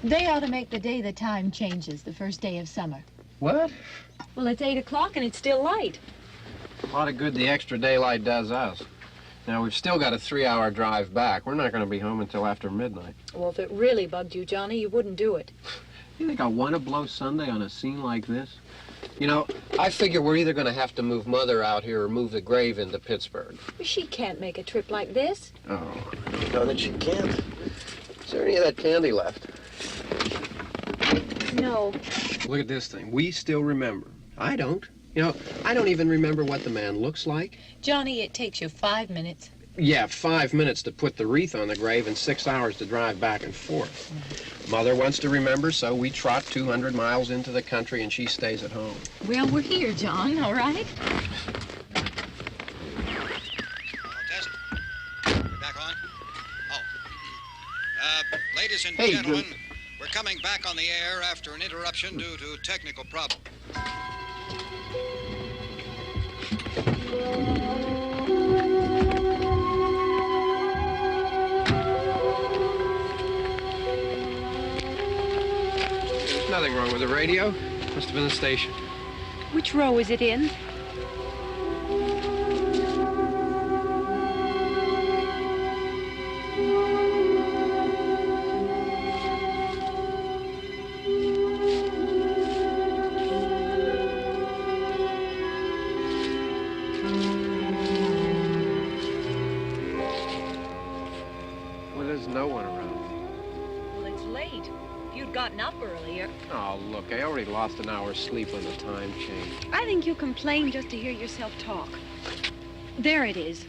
They ought to make the day the time changes, the first day of summer. What? Well, it's 8 o'clock and it's still light. A lot of good the extra daylight does us. Now, we've still got a 3-hour drive back. We're not going to be home until after midnight. Well, if it really bugged you, Johnny, you wouldn't do it. You think I want to blow Sunday on a scene like this? You know, I figure we're either going to have to move Mother out here or move the grave into Pittsburgh. She can't make a trip like this. Oh, I know that she can't. Is there any of that candy left? No. Look at this thing. We still remember. I don't. You know, I don't even remember what the man looks like. Johnny, it takes you 5 minutes. Yeah, 5 minutes to put the wreath on the grave and 6 hours to drive back and forth. Mother wants to remember, so we trot 200 miles into the country and she stays at home. Well, we're here, John, all right? Test. We're back on? Oh. Ladies and gentlemen, we're coming back on the air after an interruption due to technical problem. There's nothing wrong with the radio. Must have been the station. Which row is it in? Up earlier. Oh, look, I already lost an hour's sleep on the time change. I think you complain just to hear yourself talk. There it is.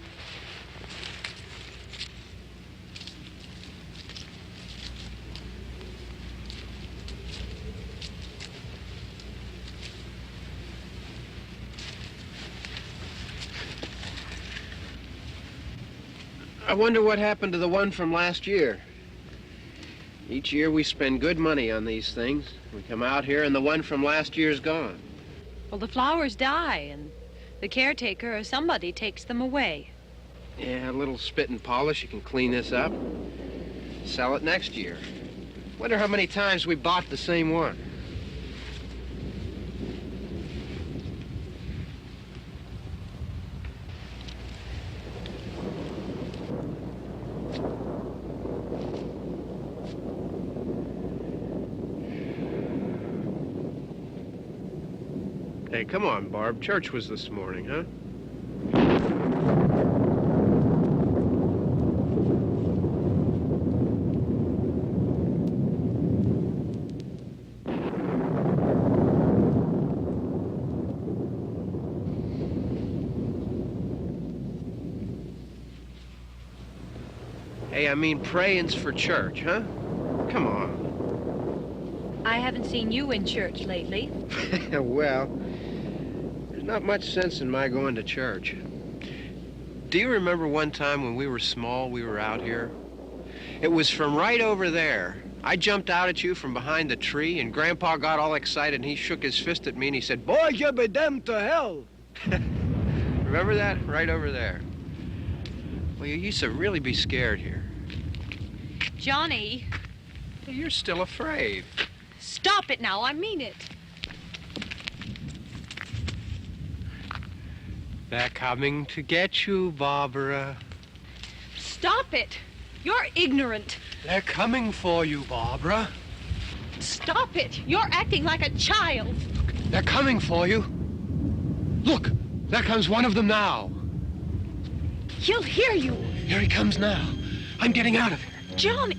I wonder what happened to the one from last year. Each year we spend good money on these things. We come out here and the one from last year's gone. Well, the flowers die and the caretaker or somebody takes them away. Yeah, a little spit and polish. You can clean this up. Sell it next year. Wonder how many times we bought the same one. Hey, come on, Barb. Church was this morning, huh? Hey, I mean praying's for church, huh? Come on. I haven't seen you in church lately. Well, there's not much sense in my going to church. Do you remember one time when we were small, we were out here? It was from right over there, I jumped out at you from behind the tree, and Grandpa got all excited, and he shook his fist at me, and he said, "Boy, you be damned to hell." Remember that? Right over there. Well, you used to really be scared here. Johnny. You're still afraid. Stop it now. I mean it. They're coming to get you, Barbara. Stop it. You're ignorant. They're coming for you, Barbara. Stop it. You're acting like a child. They're coming for you. Look, there comes one of them now. He'll hear you. Here he comes now. I'm getting out of here. Johnny.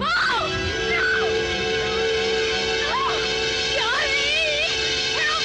Oh! No! No! Johnny! Help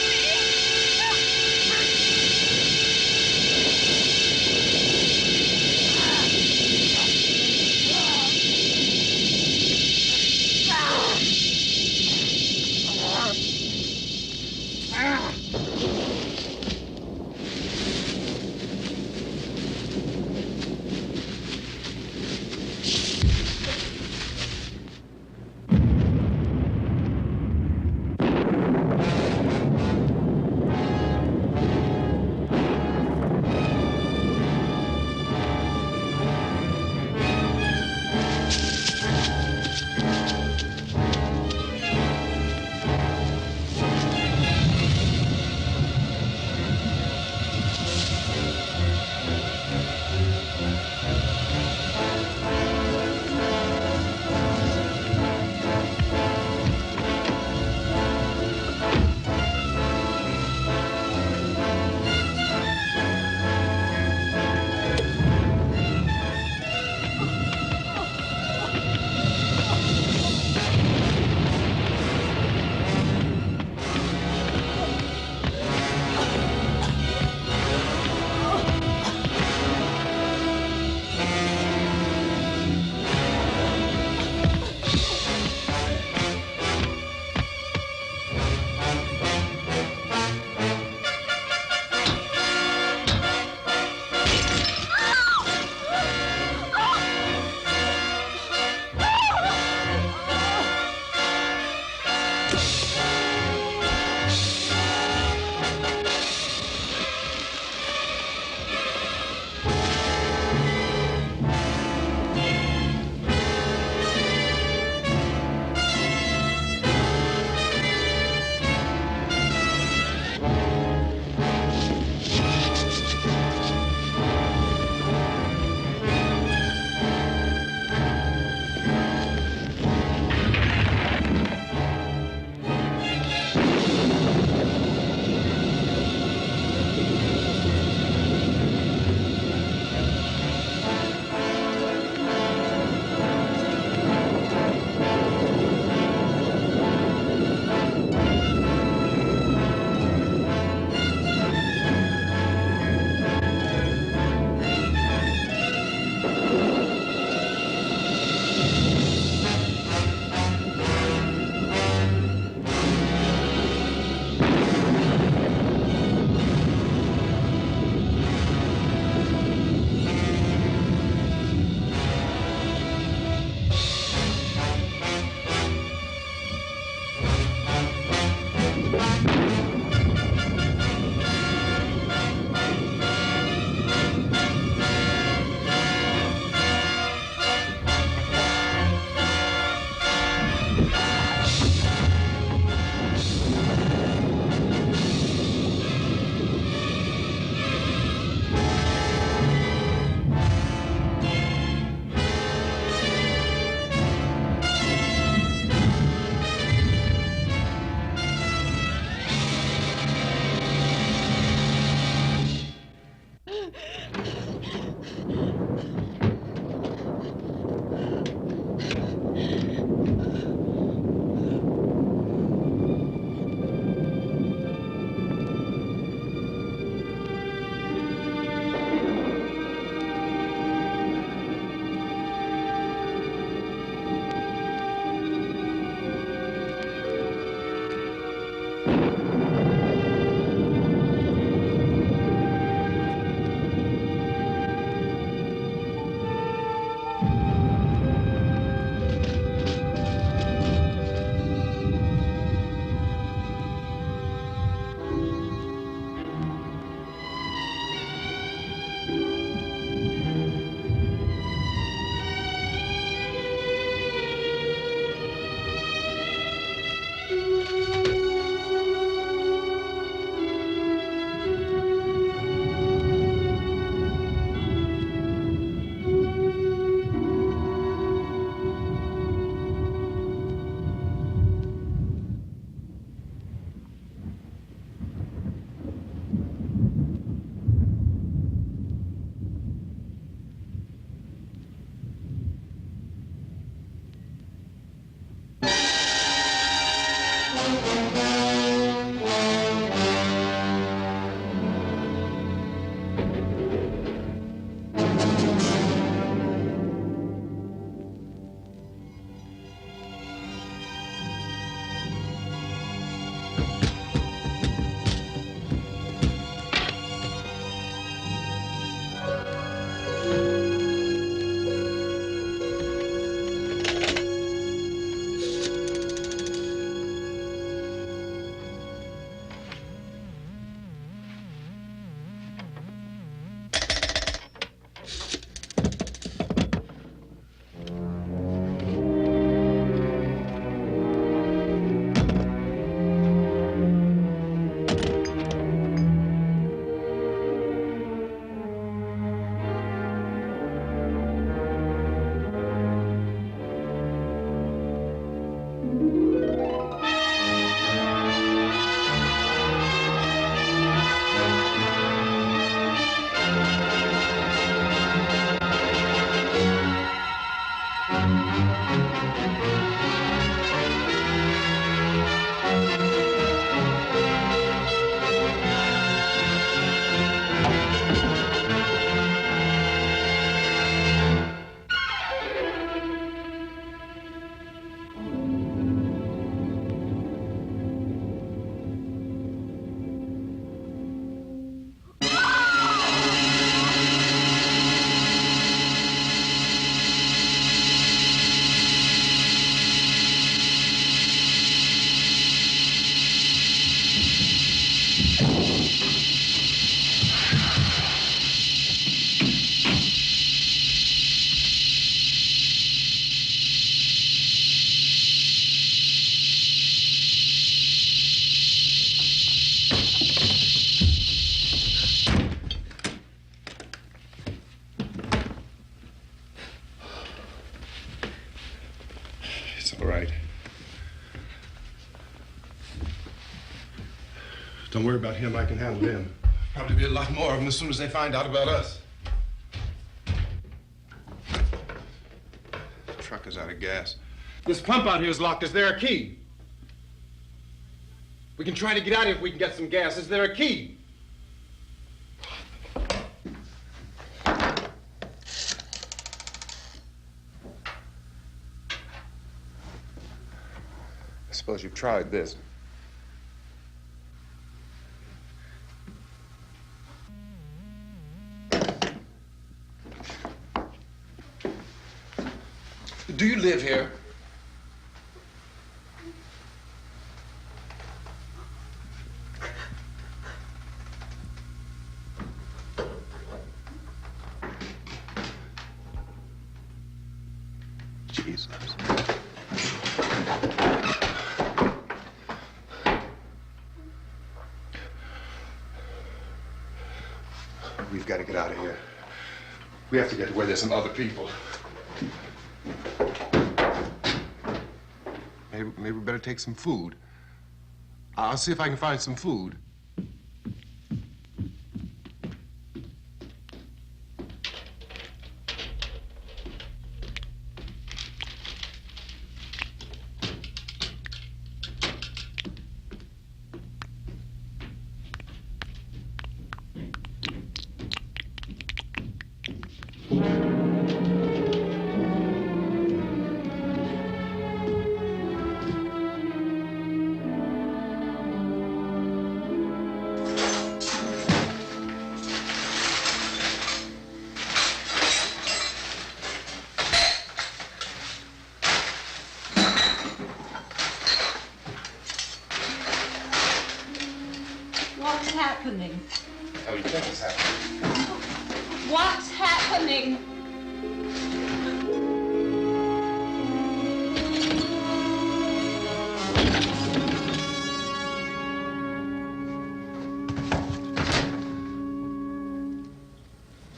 All right. Don't worry about him. I can handle him. Probably be a lot more of them as soon as they find out about us. The truck is out of gas. This pump out here is locked. Is there a key? We can try to get out of here if we can get some gas. Is there a key? I suppose you've tried this. Do you live here? Jesus. We've got to get out of here. We have to get to where there's some other people. Maybe we better take some food. I'll see if I can find some food. What's happening? Oh, you think it's happening? What's happening?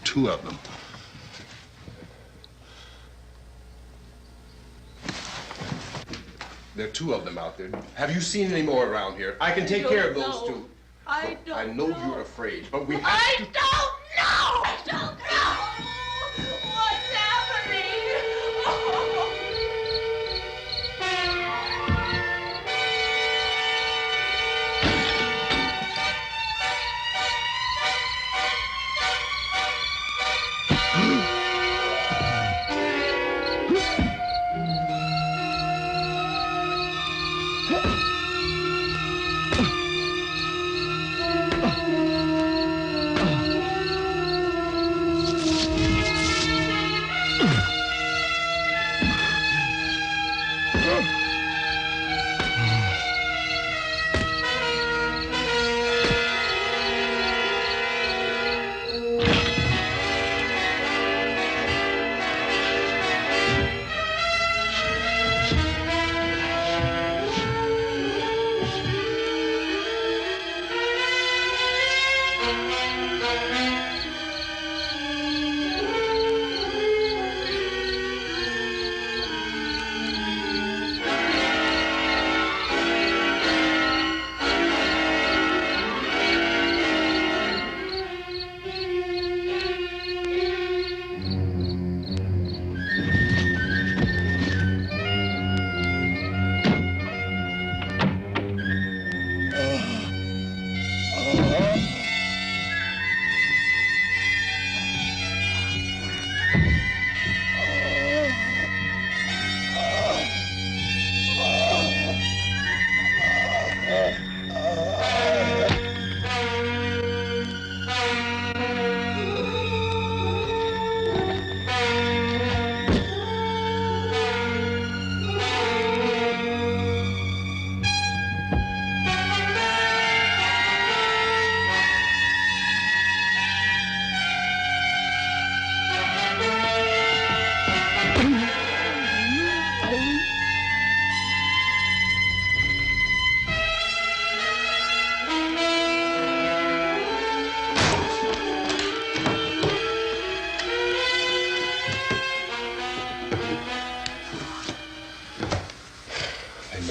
Two of them. There are two of them out there. Have you seen any more around here? I can take care of those two. I don't I know you're afraid, but we have I to... don't know! I don't know! What's happening? Oh.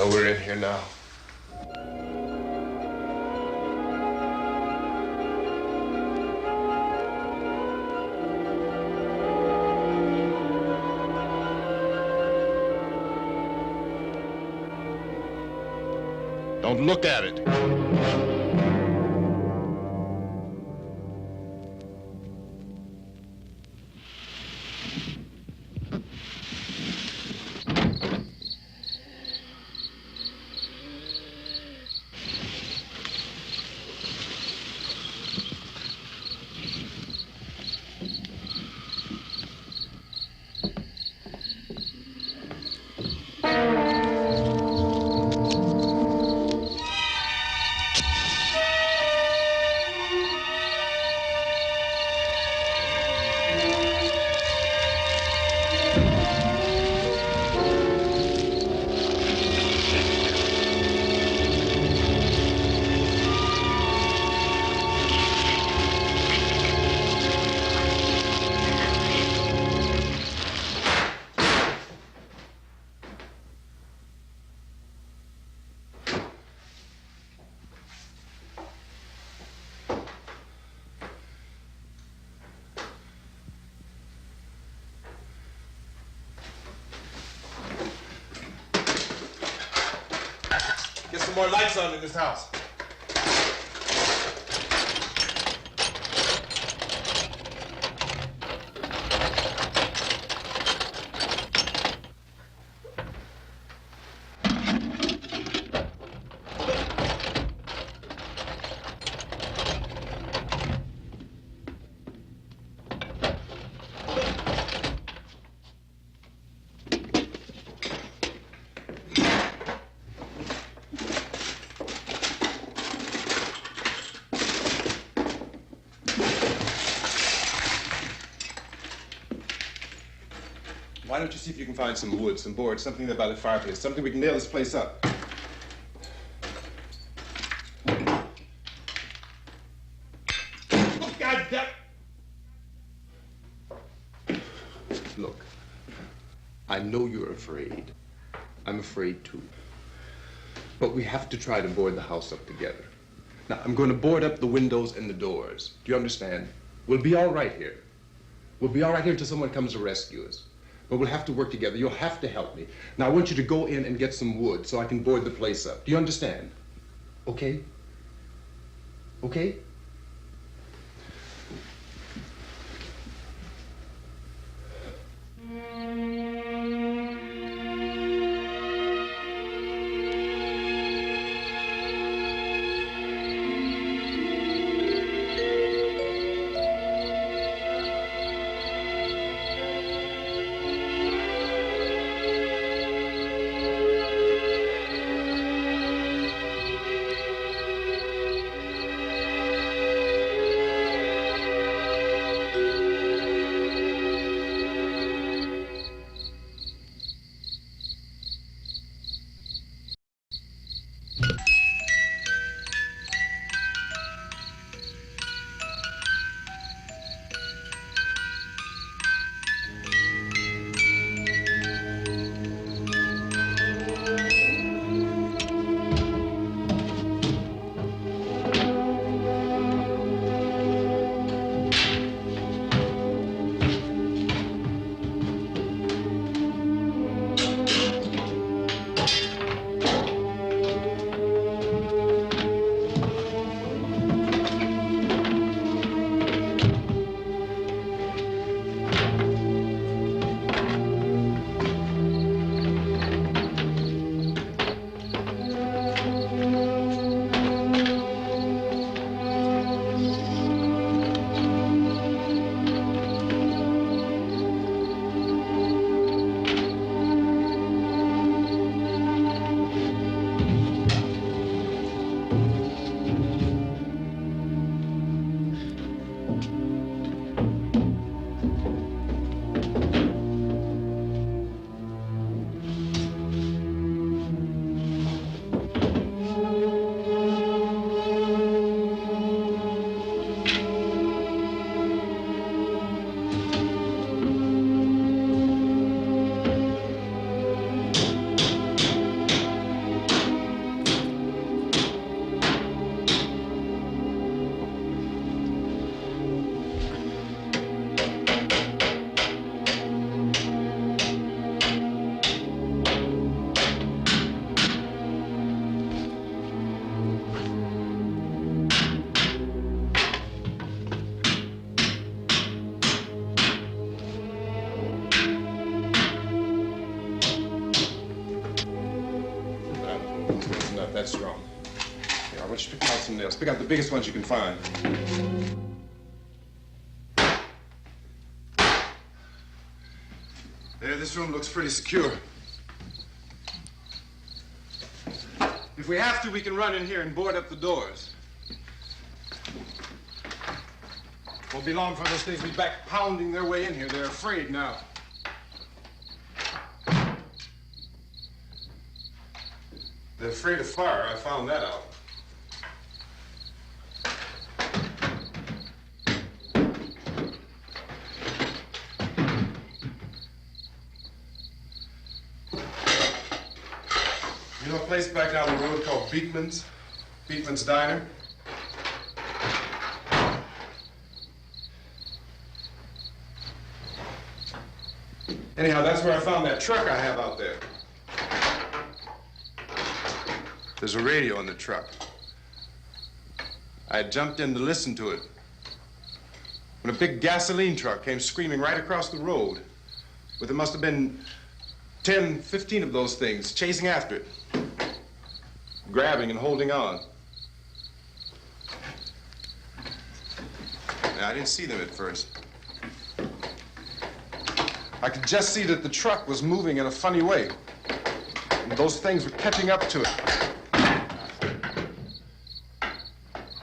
So we're in here now. Don't look at it. Get some more lights on in this house. Why don't you see if you can find some wood, some boards, something there by the fireplace, something we can nail this place up. Oh, God damn! Look, I know you're afraid. I'm afraid too. But we have to try to board the house up together. Now, I'm going to board up the windows and the doors. Do you understand? We'll be all right here. We'll be all right here until someone comes to rescue us. But we'll have to work together. You'll have to help me. Now, I want you to go in and get some wood so I can board the place up. Do you understand? Okay? Okay? that strong. Here, I want you to pick out some nails. Pick out the biggest ones you can find. There, this room looks pretty secure. If we have to, we can run in here and board up the doors. Won't be long for those things to be back pounding their way in here. They're afraid now. They're afraid of fire. I found that out. You know a place back down the road called Beekman's? Beekman's Diner? Anyhow, that's where I found that truck I have out there. There's a radio in the truck. I had jumped in to listen to it when a big gasoline truck came screaming right across the road with there must have been 10, 15 of those things chasing after it, grabbing and holding on. Now, I didn't see them at first. I could just see that the truck was moving in a funny way, and those things were catching up to it.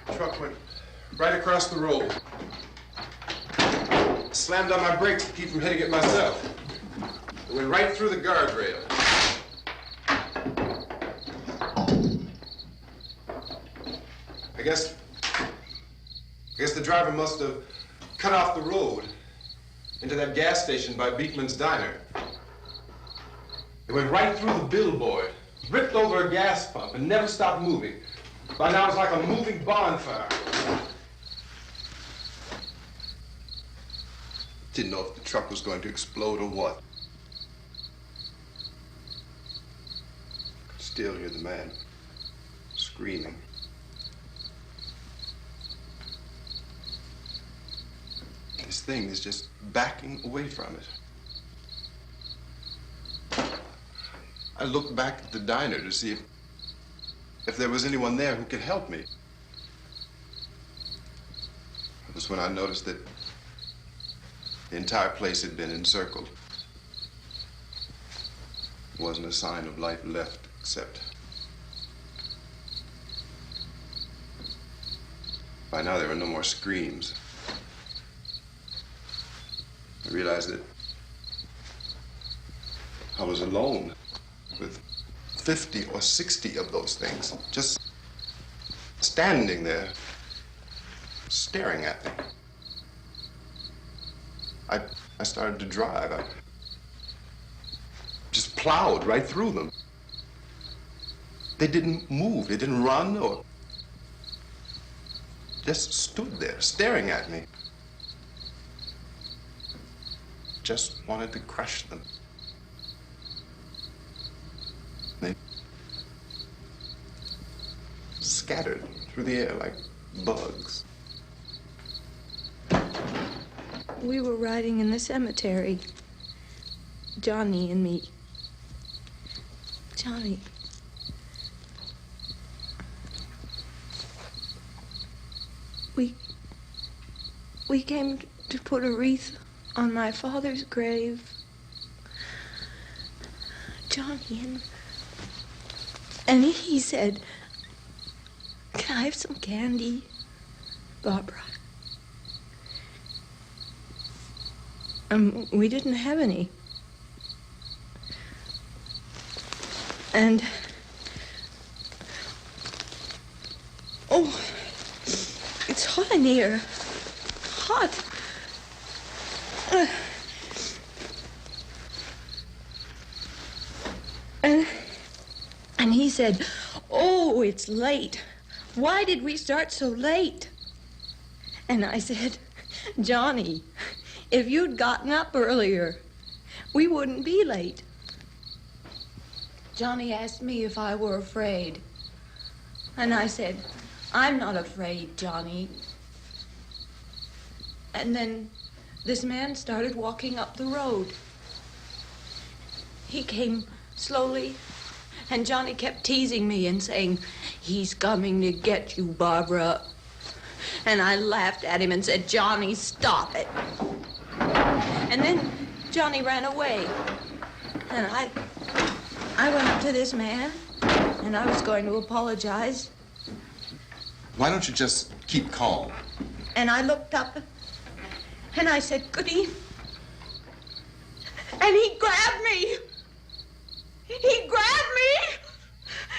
The truck went right across the road. Slammed on my brakes to keep from hitting it myself. It went right through the guardrail. I guess the driver must have cut off the road into that gas station by Beekman's Diner. It went right through the billboard, ripped over a gas pump, and never stopped moving. By now, it's like a moving bonfire. Didn't know if the truck was going to explode or what. Could still hear the man screaming. This thing is just backing away from it. I looked back at the diner to see if there was anyone there who could help me. It was when I noticed that the entire place had been encircled. There wasn't a sign of life left except by now there were no more screams. I realized that I was alone with 50 or 60 of those things, just standing there, staring at me. I started to drive. I just plowed right through them. They didn't move, they didn't run or just stood there staring at me. Just wanted to crush them. They scattered through the air like bugs. We were riding in the cemetery, Johnny and me. Johnny. We came to put a wreath on my father's grave. Johnny, and he said, "Can I have some candy, Barbra?" We didn't have any. And oh, it's hot in here. Hot. And he said, "Oh, it's late. Why did we start so late?" And I said, "Johnny, if you'd gotten up earlier, we wouldn't be late." Johnny asked me if I were afraid. And I said, "I'm not afraid, Johnny." And then this man started walking up the road. He came slowly And Johnny kept teasing me and saying, "He's coming to get you, Barbara." And I laughed at him and said, "Johnny, stop it." And then Johnny ran away. And I went up to this man, and I was going to apologize. Why don't you just keep calm? And I looked up, and I said, "Good evening." And he grabbed me. He grabbed me,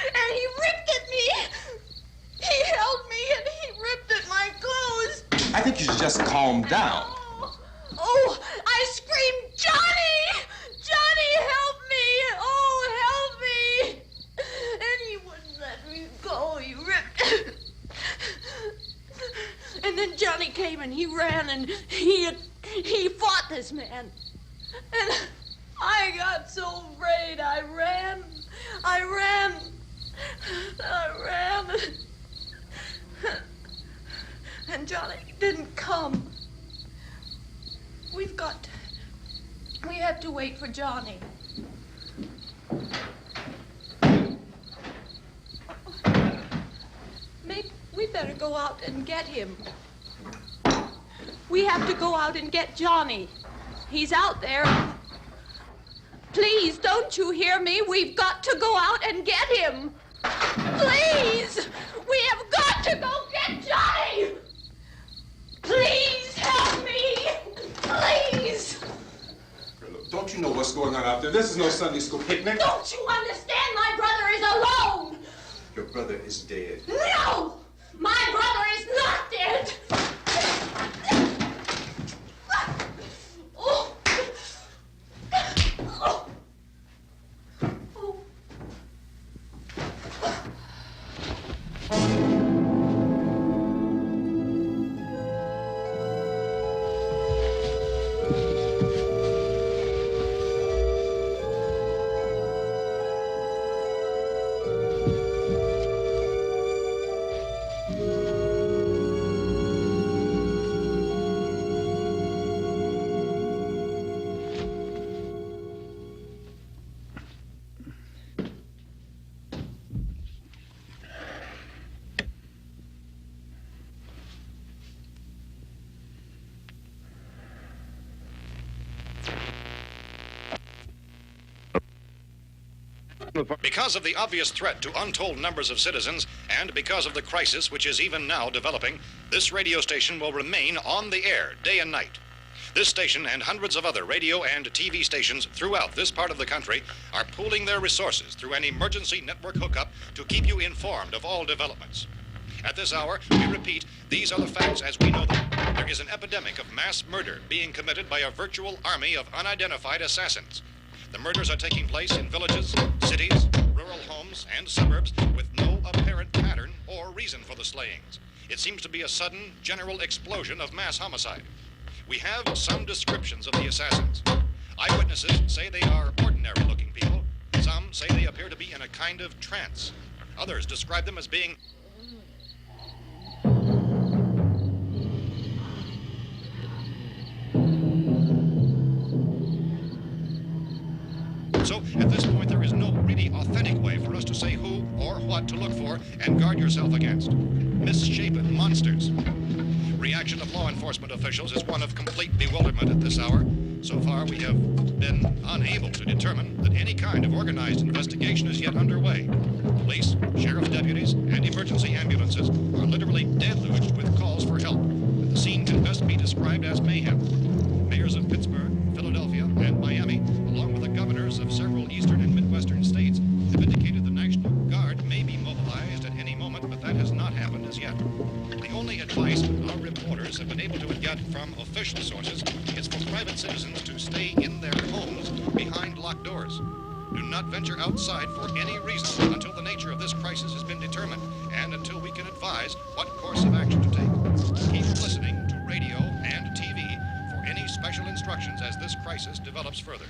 and he ripped at me. He held me, and he ripped at my clothes. I think you should just calm down. Oh, I screamed, "Johnny! Johnny, help me! Oh, help me!" And he wouldn't let me go. He ripped. And then Johnny came, and he ran, and he fought this man. And I got so afraid. I ran. And Johnny didn't come. We have to wait for Johnny. Maybe we better go out and get him. We have to go out and get Johnny. He's out there. Please, don't you hear me? We've got to go out and get him. Please! We have got to go get Johnny! Please help me! Please! Don't you know what's going on out there? This is no Sunday school picnic. Don't you understand? My brother is alone! Your brother is dead. No! My brother is not dead! Oh. Oh. Oh. Because of the obvious threat to untold numbers of citizens, and because of the crisis which is even now developing, this radio station will remain on the air day and night. This station and hundreds of other radio and TV stations throughout this part of the country are pooling their resources through an emergency network hookup to keep you informed of all developments. At this hour, we repeat, these are the facts as we know them. There is an epidemic of mass murder being committed by a virtual army of unidentified assassins. The murders are taking place in villages, cities, rural homes, and suburbs with no apparent pattern or reason for the slayings. It seems to be a sudden, general explosion of mass homicide. We have some descriptions of the assassins. Eyewitnesses say they are ordinary-looking people. Some say they appear to be in a kind of trance. Others describe them as being So, at this point, there is no really authentic way for us to say who or what to look for and guard yourself against. Misshapen monsters. Reaction of law enforcement officials is one of complete bewilderment at this hour. So far, we have been unable to determine that any kind of organized investigation is yet underway. Police, sheriff's deputies, and emergency ambulances are literally deluged with calls for help. But the scene can best be described as mayhem. Mayors of Pittsburgh, Philadelphia, and Miami, along with the governors of several eastern and midwestern states, have indicated the National Guard may be mobilized at any moment, but that has not happened as yet. The only advice our reporters have been able to get from official sources is for private citizens to stay in their homes behind locked doors. Do not venture outside for any reason until the nature of this crisis has been determined and until we can advise what course of action to take. Keep listening to radio and TV for any special instructions as this crisis develops further.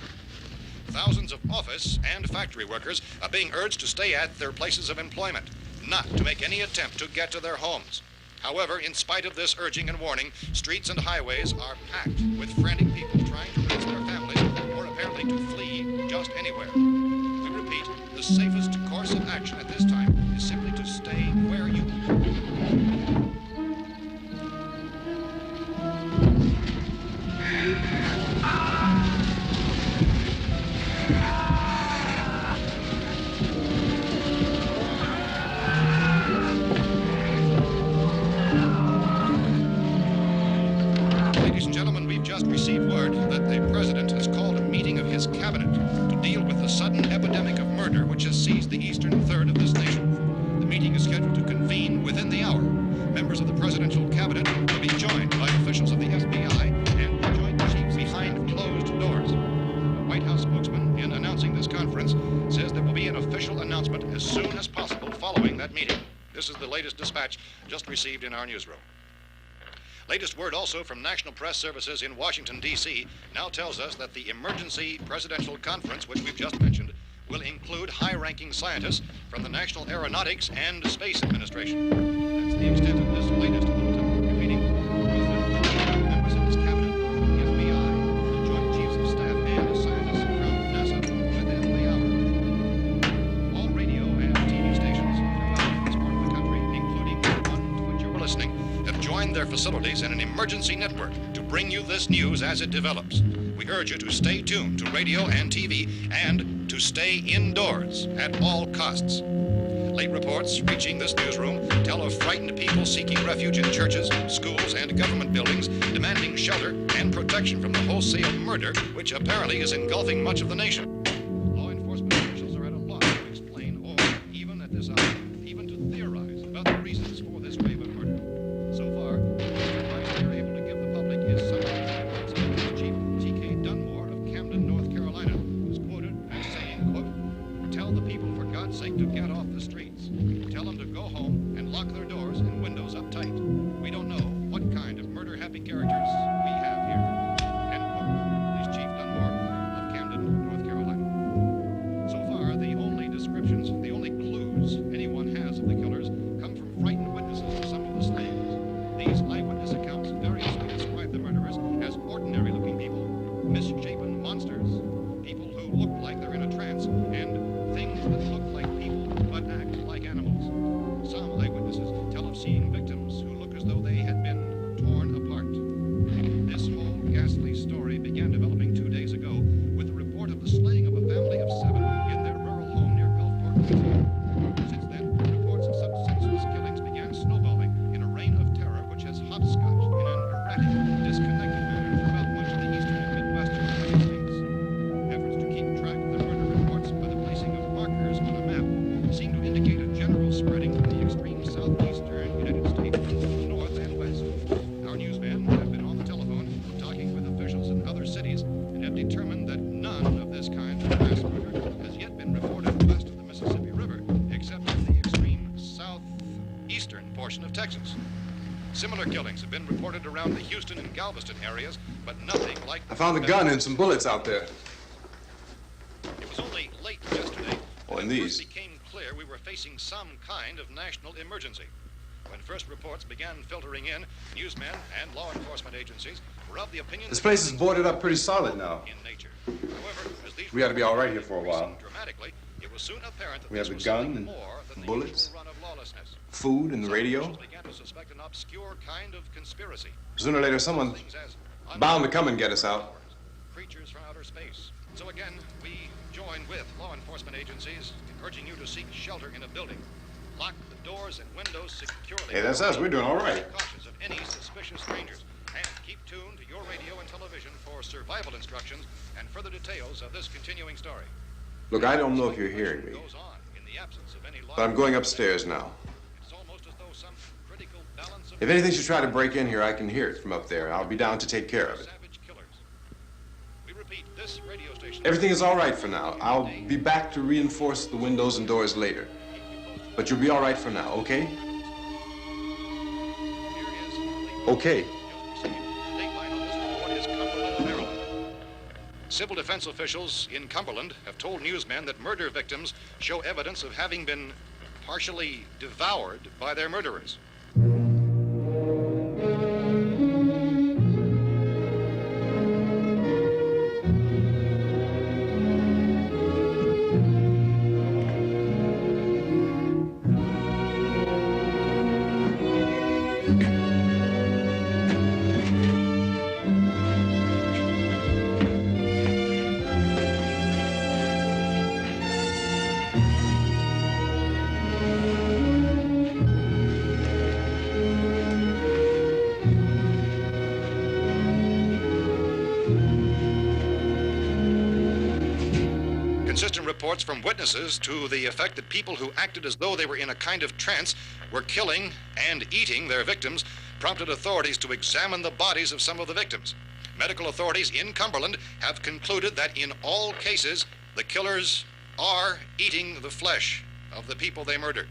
Thousands of office and factory workers are being urged to stay at their places of employment, not to make any attempt to get to their homes. However, in spite of this urging and warning, streets and highways are packed with frantic people trying to raise their families or apparently to flee just anywhere. We repeat, the safest course murder which has seized the eastern third of this nation. The meeting is scheduled to convene within the hour. Members of the presidential cabinet will be joined by officials of the FBI and joint chiefs behind closed doors. The White House spokesman, in announcing this conference, says there will be an official announcement as soon as possible following that meeting. This is the latest dispatch just received in our newsroom. Latest word also from National Press Services in Washington, D.C. now tells us that the emergency presidential conference, which we've just mentioned, will include high-ranking scientists from the National Aeronautics and Space Administration. That's the extent of this latest bulletin, convening members of this cabinet, the FBI, the Joint Chiefs of Staff, and scientists from NASA within the hour. All radio and TV stations throughout this part of the country, including the one to which you're listening, have joined their facilities in an emergency network to bring you this news as it develops. We urge you to stay tuned to radio and TV and to stay indoors at all costs. Late reports reaching this newsroom tell of frightened people seeking refuge in churches, schools, and government buildings, demanding shelter and protection from the wholesale murder which apparently is engulfing much of the nation. Law enforcement officials are at a loss to explain or, even at this hour, even to theorize about the reasons for this wave of murder. So far, the advice they're able to give the public is some Chief T.K. Dunmore of Camden, North Carolina, was quoted as saying, quote, "Tell the people, for God's sake, to get off the streets. Tell them to go home and lock their doors and windows up tight. We don't know what kind of murder-happy characters we have here." End quote. This Chief Dunmore of Camden, North Carolina. So far, the only descriptions, the only clues anyone has of the killers come from frightened witnesses of some of the slayings. These eyewitness accounts variously describe the murderers as ordinary-looking people, misshapen monsters, people who look like they're in a trance, and things that look like people but act like animals. Some eyewitnesses tell of seeing victims who look as though they had been torn apart. This whole ghastly story began developing 2 days ago with the report of the slaying of a family of 7 in their rural home near Gulfport, Louisiana. Since then, reports of such senseless killings began snowballing in a reign of terror which has hopscotched in an erratic, disconnected manner throughout much of the eastern and midwestern United States. Efforts to keep track of the murder reports by the placing of markers on a map seem to indicate a general spreading from the extreme southeastern United States to the north and west. Our newsmen have been on the telephone talking with officials in other cities and have determined that none of this kind of mass murder has yet been reported west of the Mississippi River, except in the extreme southeastern portion of Texas. Similar killings have been reported around the Houston and Galveston areas, but nothing like... I found a gun and some bullets out there. It was only late yesterday Oh, that and it these. first became clear we were facing some kind of national emergency. When first reports began filtering in, newsmen and law enforcement agencies were of the opinion This that place is killings boarded up were pretty solid now. in nature. However, as these We ought to be all right here reports for a increased while. dramatically, it was soon apparent that We have this the was gun something and more than the bullets, usual run of lawlessness. Food and the Some radio. officials began to suspect an obscure kind of conspiracy. Sooner or later, someone's Things as bound to come and get us out. creatures from outer space. So again, we join with law enforcement agencies urging you to seek shelter in a building. Lock the doors and windows securely. Hey, that's us. We're doing all right. Be cautious of any suspicious strangers. And keep tuned to your radio and television for survival instructions and further details of this continuing story. Look, I don't know if you're hearing me, Goes on in the absence of any law. but I'm going upstairs now. It's almost as though some critical balance of If anything should try to break in here, I can hear it from up there. I'll be down to take care of it. savage killers. We repeat, this radio station. Everything is all right for now. I'll be back to reinforce the windows and doors later. But you'll be all right for now, okay? Okay. Civil defense officials in Cumberland have told newsmen that murder victims show evidence of having been partially devoured by their murderers. Inconsistent reports from witnesses to the effect that people who acted as though they were in a kind of trance were killing and eating their victims prompted authorities to examine the bodies of some of the victims. Medical authorities in Cumberland have concluded that in all cases, the killers are eating the flesh of the people they murdered.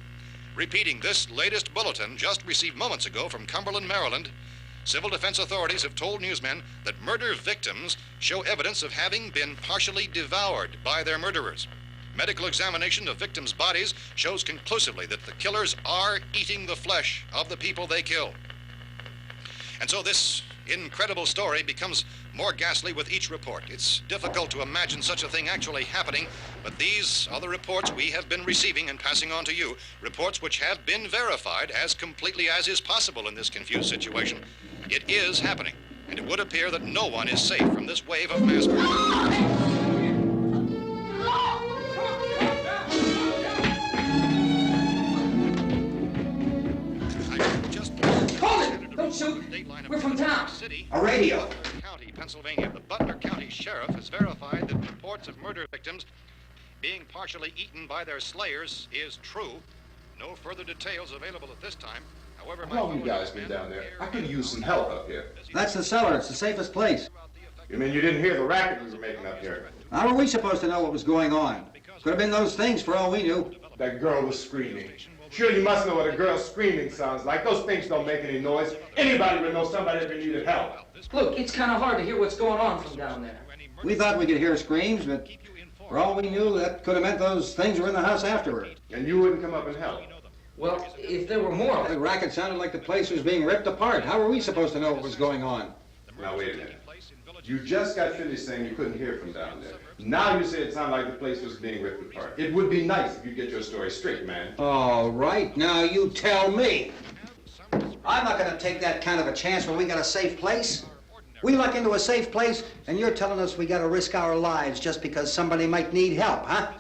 Repeating this latest bulletin just received moments ago from Cumberland, Maryland, civil defense authorities have told newsmen that murder victims show evidence of having been partially devoured by their murderers. Medical examination of victims' bodies shows conclusively that the killers are eating the flesh of the people they kill. And so this incredible story becomes more ghastly with each report. It's difficult to imagine such a thing actually happening, but these are the reports we have been receiving and passing on to you, reports which have been verified as completely as is possible in this confused situation. It is happening, and it would appear that no one is safe from this wave of mass murder. Don't shoot! We're from town. A radio. County, Pennsylvania. The Butler County Sheriff has verified that reports of murder victims being partially eaten by their slayers is true. No further details available at this time. However, how long have you guys been down there? I could use some help up here. That's the cellar. It's the safest place. You mean you didn't hear the racket we were making up here? How were we supposed to know what was going on? Could have been those things for all we knew. That girl was screaming. Sure, you must know what a girl screaming sounds like. Those things don't make any noise. Anybody would know somebody ever needed help. Look, it's kind of hard to hear what's going on from down there. We thought we could hear screams, but for all we knew, that could have meant those things were in the house afterward. And you wouldn't come up and help? Well, if there were more... The racket sounded like the place was being ripped apart. How were we supposed to know what was going on? Now, wait a minute. You just got finished saying you couldn't hear from down there. Now you say it sounded like the place was being ripped apart. It would be nice if you get your story straight, man. All right, now you tell me. I'm not going to take that kind of a chance when we got a safe place. We luck into a safe place, and you're telling us we got to risk our lives just because somebody might need help, huh?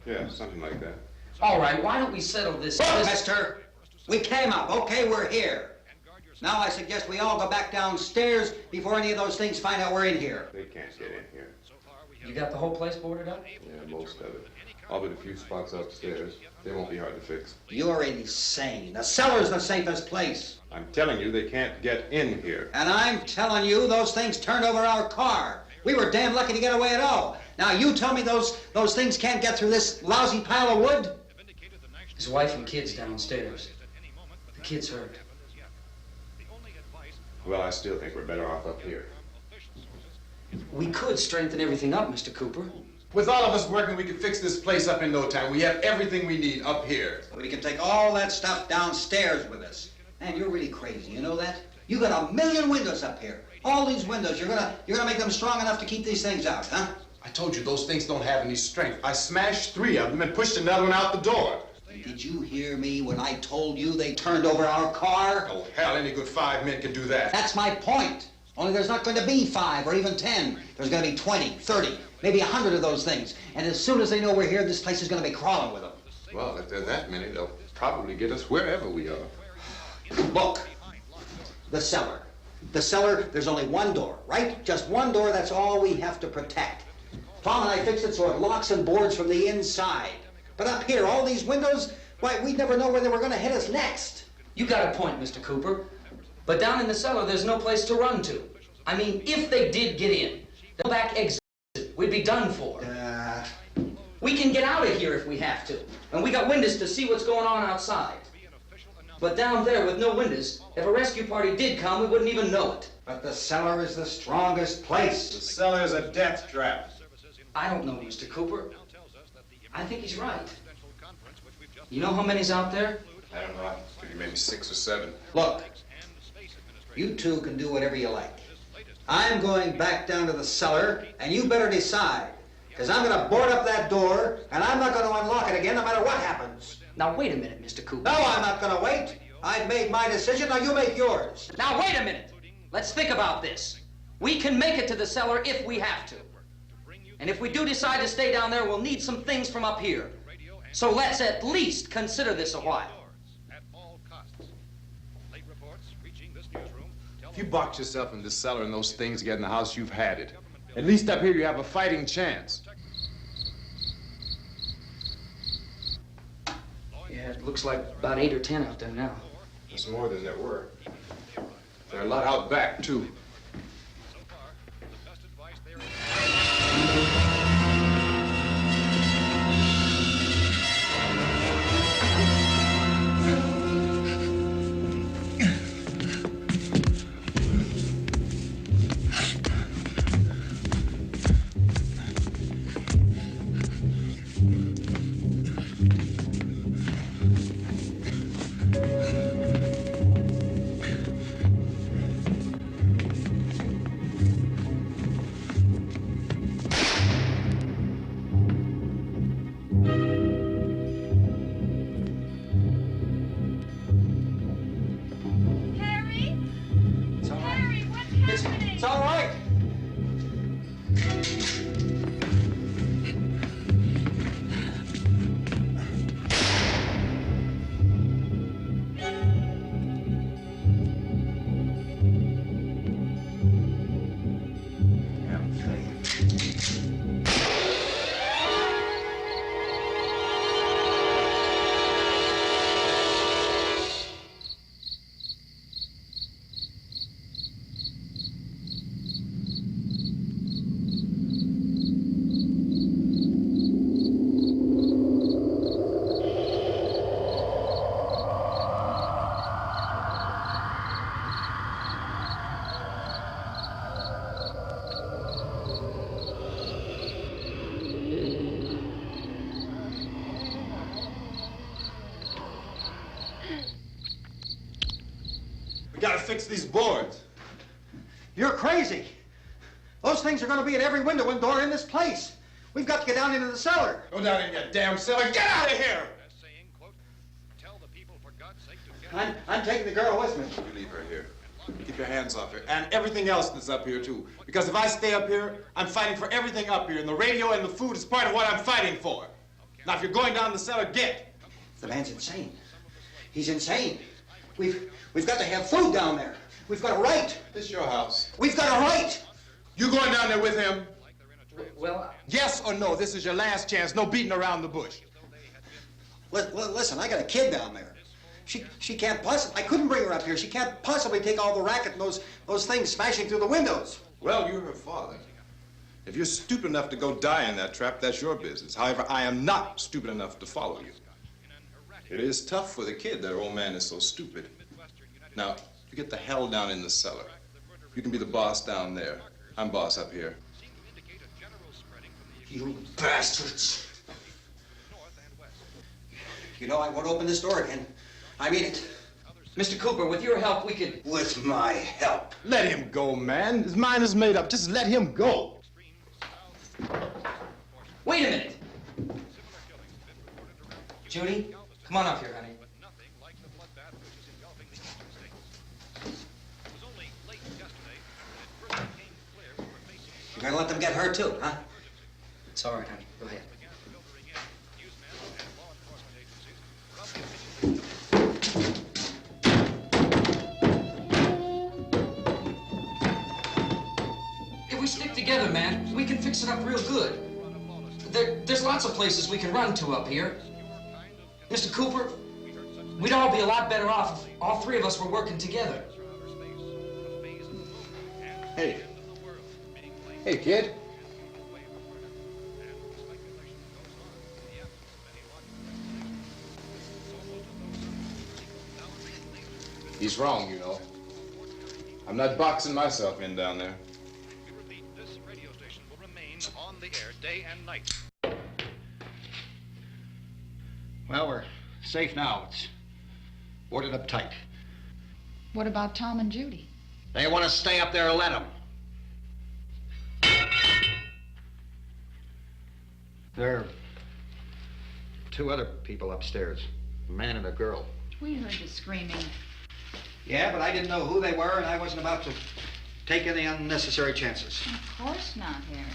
Yeah, something like that. All right, why don't we settle this... Look, mister, we came up. Okay, we're here. Now I suggest we all go back downstairs before any of those things find out we're in here. They can't get in here. You got the whole place boarded up? Yeah, most of it. All but a few spots upstairs. They won't be hard to fix. You're insane. The cellar's the safest place. I'm telling you, they can't get in here. And I'm telling you, those things turned over our car. We were damn lucky to get away at all. Now you tell me those things can't get through this lousy pile of wood? His wife and kids downstairs. The kid's hurt. Well, I still think we're better off up here. We could strengthen everything up, Mr. Cooper. With all of us working, we could fix this place up in no time. We have everything we need up here. We can take all that stuff downstairs with us. Man, you're really crazy, you know that? You got 1,000,000 windows up here. All these windows, you're gonna make them strong enough to keep these things out, huh? I told you those things don't have any strength. I smashed 3 of them and pushed another one out the door. Did you hear me when I told you they turned over our car? Oh, hell, any good 5 men can do that. That's my point. Only there's not going to be 5 or even 10. There's going to be 20, 30, maybe 100 of those things. And as soon as they know we're here, this place is going to be crawling with them. Well, if there are that many, they'll probably get us wherever we are. Look, the cellar. The cellar, there's only one door, right? Just one door, that's all we have to protect. Tom and I fixed it so it locks and boards from the inside. But up here, all these windows, why, we'd never know where they were going to hit us next. You got a point, Mr. Cooper. But down in the cellar, there's no place to run to. I mean, if they did get in, the back exit, we'd be done for. We can get out of here if we have to. And we got windows to see what's going on outside. But down there with no windows, if a rescue party did come, we wouldn't even know it. But the cellar is the strongest place. The cellar is a death trap. I don't know, Mr. Cooper. I think he's right. You know how many's out there? I don't know. I figure maybe 6 or 7. Look, you two can do whatever you like. I'm going back down to the cellar, and you better decide. Because I'm going to board up that door, and I'm not going to unlock it again no matter what happens. Now, wait a minute, Mr. Cooper. No, I'm not going to wait. I've made my decision, now you make yours. Now, wait a minute. Let's think about this. We can make it to the cellar if we have to. And if we do decide to stay down there, we'll need some things from up here. So let's at least consider this a while. If you box yourself in this cellar and those things get in the house, you've had it. At least up here you have a fighting chance. Yeah, it looks like about 8 or 10 out there now. There's more than there were. There are a lot out back, too. It's all right. Gotta fix these boards. You're crazy. Those things are going to be at every window and door in this place. We've got to get down into the cellar. Go down in your damn cellar. Get out of here! I'm taking the girl with me. You leave her here. Keep your hands off her. And everything else that's up here, too. Because if I stay up here, I'm fighting for everything up here. And the radio and the food is part of what I'm fighting for. Now, if you're going down the cellar, get. The man's insane. He's insane. We've got to have food down there. We've got a right. This is your house. We've got a right. You going down there with him? Well, Yes or no? This is your last chance. No beating around the bush. Listen, I got a kid down there. She can't possibly. I couldn't bring her up here. She can't possibly take all the racket and those things smashing through the windows. Well, you're her father. If you're stupid enough to go die in that trap, that's your business. However, I am not stupid enough to follow you. It is tough for the kid that her old man is so stupid. Now, you get the hell down in the cellar. You can be the boss down there. I'm boss up here. You bastards. You know, I won't open this door again. I mean it. Mr. Cooper, with your help, we could... With my help. Let him go, man. His mind is made up. Just let him go. Wait a minute. Judy, come on up here, honey. You're gonna let them get hurt too, huh? It's all right, honey. Go ahead. If we stick together, man, we can fix it up real good. There's lots of places we can run to up here. Mr. Cooper, we'd all be a lot better off if all three of us were working together. Hey. Hey, kid. He's wrong, you know. I'm not boxing myself in down there. We repeat, this radio station will remain on the air day and night. Well, we're safe now. It's boarded up tight. What about Tom and Judy? They want to stay up there, let them. There are two other people upstairs, a man and a girl. We heard the screaming. Yeah, but I didn't know who they were, and I wasn't about to take any unnecessary chances. Of course not, Harry.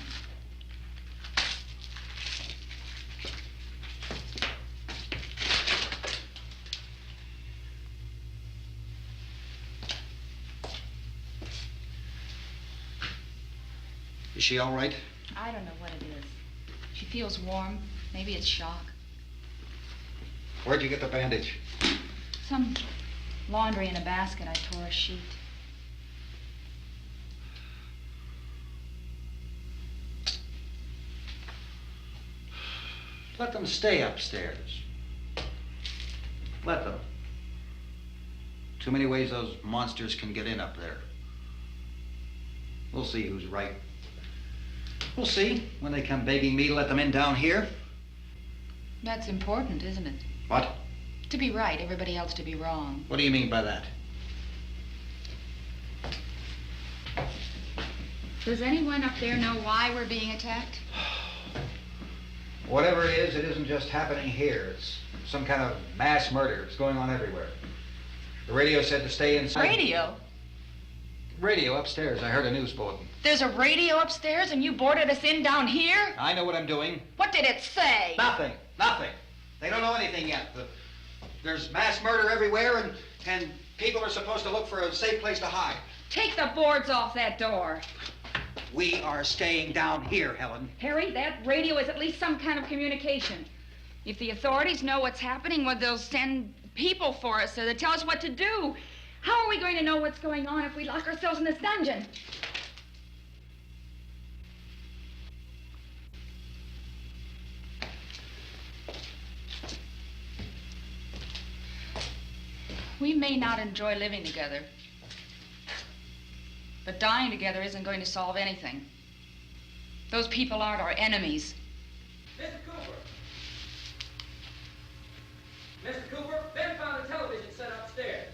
Is she all right? I don't know what it is. She feels warm. Maybe it's shock. Where'd you get the bandage? Some laundry in a basket. I tore a sheet. Let them stay upstairs. Let them. Too many ways those monsters can get in up there. We'll see who's right. We'll see when they come begging me to let them in down here. That's important, isn't it? What? To be right, everybody else to be wrong. What do you mean by that? Does anyone up there know why we're being attacked? Whatever it isn't just happening here. It's some kind of mass murder. It's going on everywhere. The radio said to stay inside. Radio? Radio upstairs. I heard a news bulletin. There's a radio upstairs and you boarded us in down here? I know what I'm doing. What did it say? Nothing. Nothing. They don't know anything yet. There's mass murder everywhere, and people are supposed to look for a safe place to hide. Take the boards off that door. We are staying down here, Helen. Harry, that radio is at least some kind of communication. If the authorities know what's happening, well, they'll send people for us, so they'll tell us what to do. How are we going to know what's going on if we lock ourselves in this dungeon? We may not enjoy living together, but dying together isn't going to solve anything. Those people aren't our enemies. Mr. Cooper! Mr. Cooper, Ben found a television set upstairs.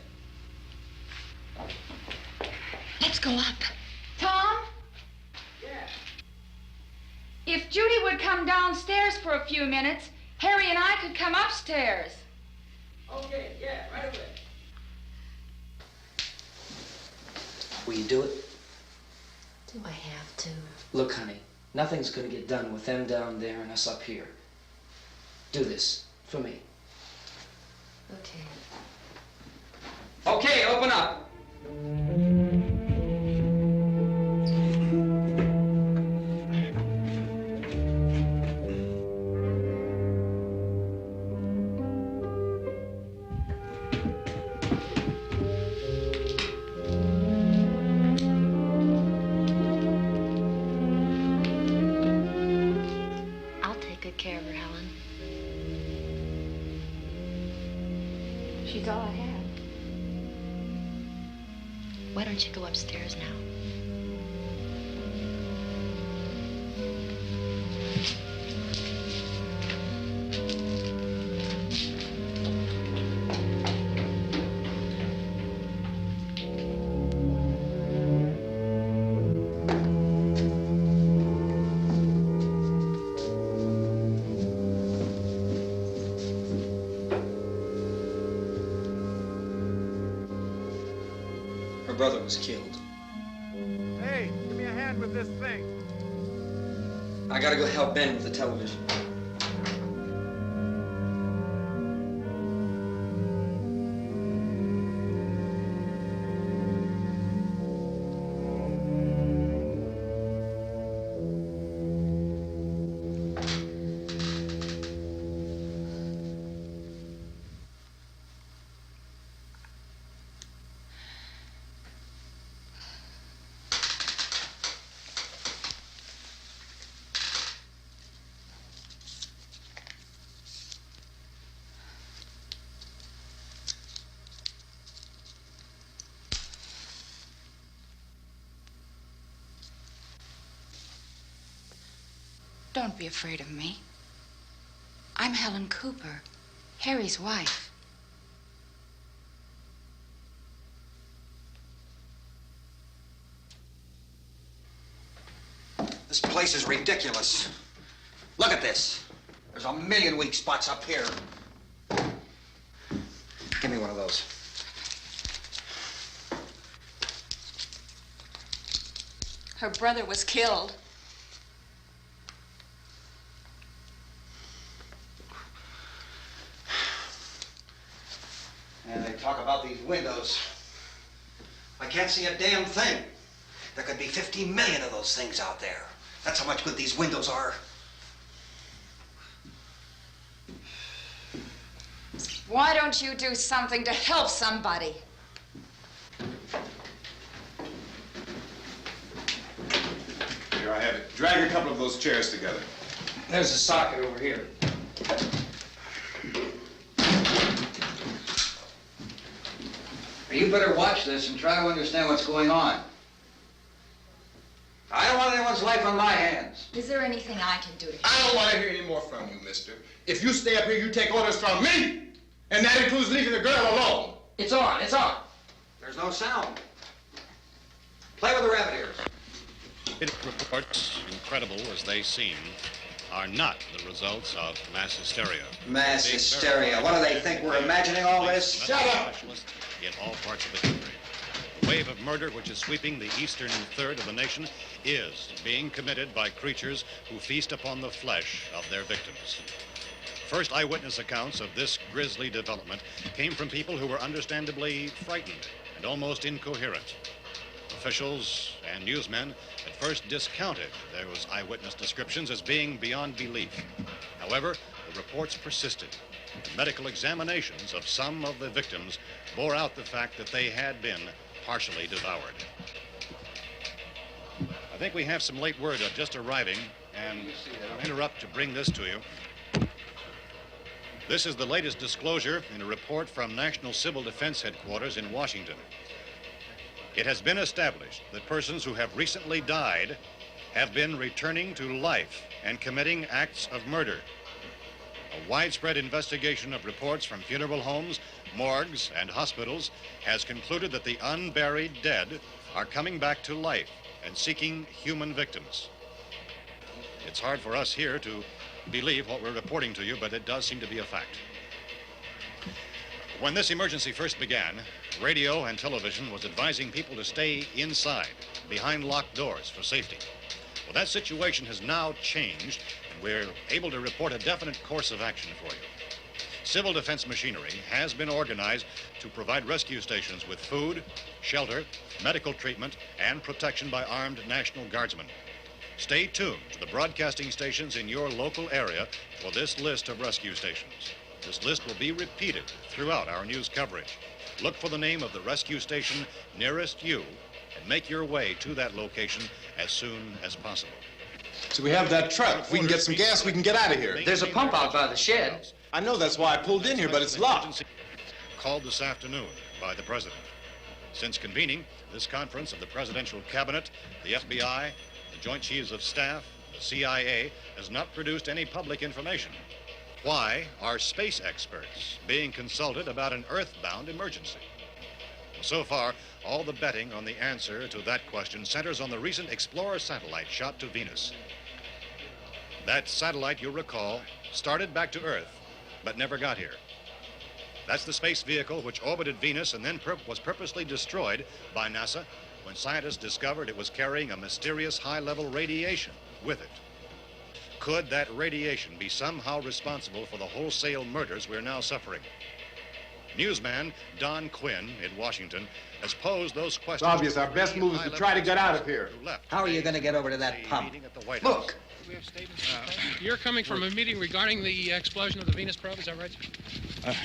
Let's go up. Tom? Yeah. If Judy would come downstairs for a few minutes, Harry and I could come upstairs. Okay, yeah, right away. Will you do it? Do I have to? Look, honey, nothing's gonna get done with them down there and us up here. Do this for me. Okay. Okay, open up. I'll take good care of her, Helen. She's all I have. Why don't you go upstairs now? Her brother was killed. Hey, give me a hand with this thing. I gotta go help Ben with the television. Don't be afraid of me. I'm Helen Cooper, Harry's wife. This place is ridiculous. Look at this. There's a million weak spots up here. Give me one of those. Her brother was killed. And they talk about these windows. I can't see a damn thing. There could be 15 million of those things out there. That's how much good these windows are. Why don't you do something to help somebody? Here, I have it. Drag a couple of those chairs together. There's a socket over here. You better watch this and try to understand what's going on. I don't want anyone's life on my hands. Is there anything I can do to help? I don't want to hear any more from you, mister. If you stay up here, you take orders from me. And that includes leaving the girl alone. It's on, it's on. There's no sound. Play with the rabbit ears. Reports, incredible as they seem, are not the results of mass hysteria. Mass hysteria. What do they think? We're imagining all this? Shut up! In all parts of the country. The wave of murder which is sweeping the eastern third of the nation is being committed by creatures who feast upon the flesh of their victims. First eyewitness accounts of this grisly development came from people who were understandably frightened and almost incoherent. Officials and newsmen at first discounted those eyewitness descriptions as being beyond belief. However, the reports persisted. Medical examinations of some of the victims bore out the fact that they had been partially devoured. I think we have some late word just arriving, and I'll interrupt to bring this to you. This is the latest disclosure in a report from National Civil Defense Headquarters in Washington. It has been established that persons who have recently died have been returning to life and committing acts of murder. A widespread investigation of reports from funeral homes, morgues, and hospitals has concluded that the unburied dead are coming back to life and seeking human victims. It's hard for us here to believe what we're reporting to you, but it does seem to be a fact. When this emergency first began, radio and television was advising people to stay inside, behind locked doors for safety. Well, that situation has now changed, and we're able to report a definite course of action for you. Civil defense machinery has been organized to provide rescue stations with food, shelter, medical treatment, and protection by armed National Guardsmen. Stay tuned to the broadcasting stations in your local area for this list of rescue stations. This list will be repeated throughout our news coverage. Look for the name of the rescue station nearest you and make your way to that location as soon as possible. So we have that truck. If we can get some gas, we can get out of here. There's a pump out by the shed. I know, that's why I pulled in here, but it's locked. Called this afternoon by the president. Since convening this conference of the presidential cabinet, the FBI, the Joint Chiefs of Staff, the CIA has not produced any public information. Why are space experts being consulted about an earthbound emergency? So far, all the betting on the answer to that question centers on the recent Explorer satellite shot to Venus. That satellite, you'll recall, started back to Earth, but never got here. That's the space vehicle which orbited Venus and then was purposely destroyed by NASA when scientists discovered it was carrying a mysterious high-level radiation with it. Could that radiation be somehow responsible for the wholesale murders we're now suffering? Newsman Don Quinn in Washington has posed those questions. It's obvious our best move is to try to get out of here. How are you going to get over to that pump? Look! You're coming from a meeting regarding the explosion of the Venus probe, is that right?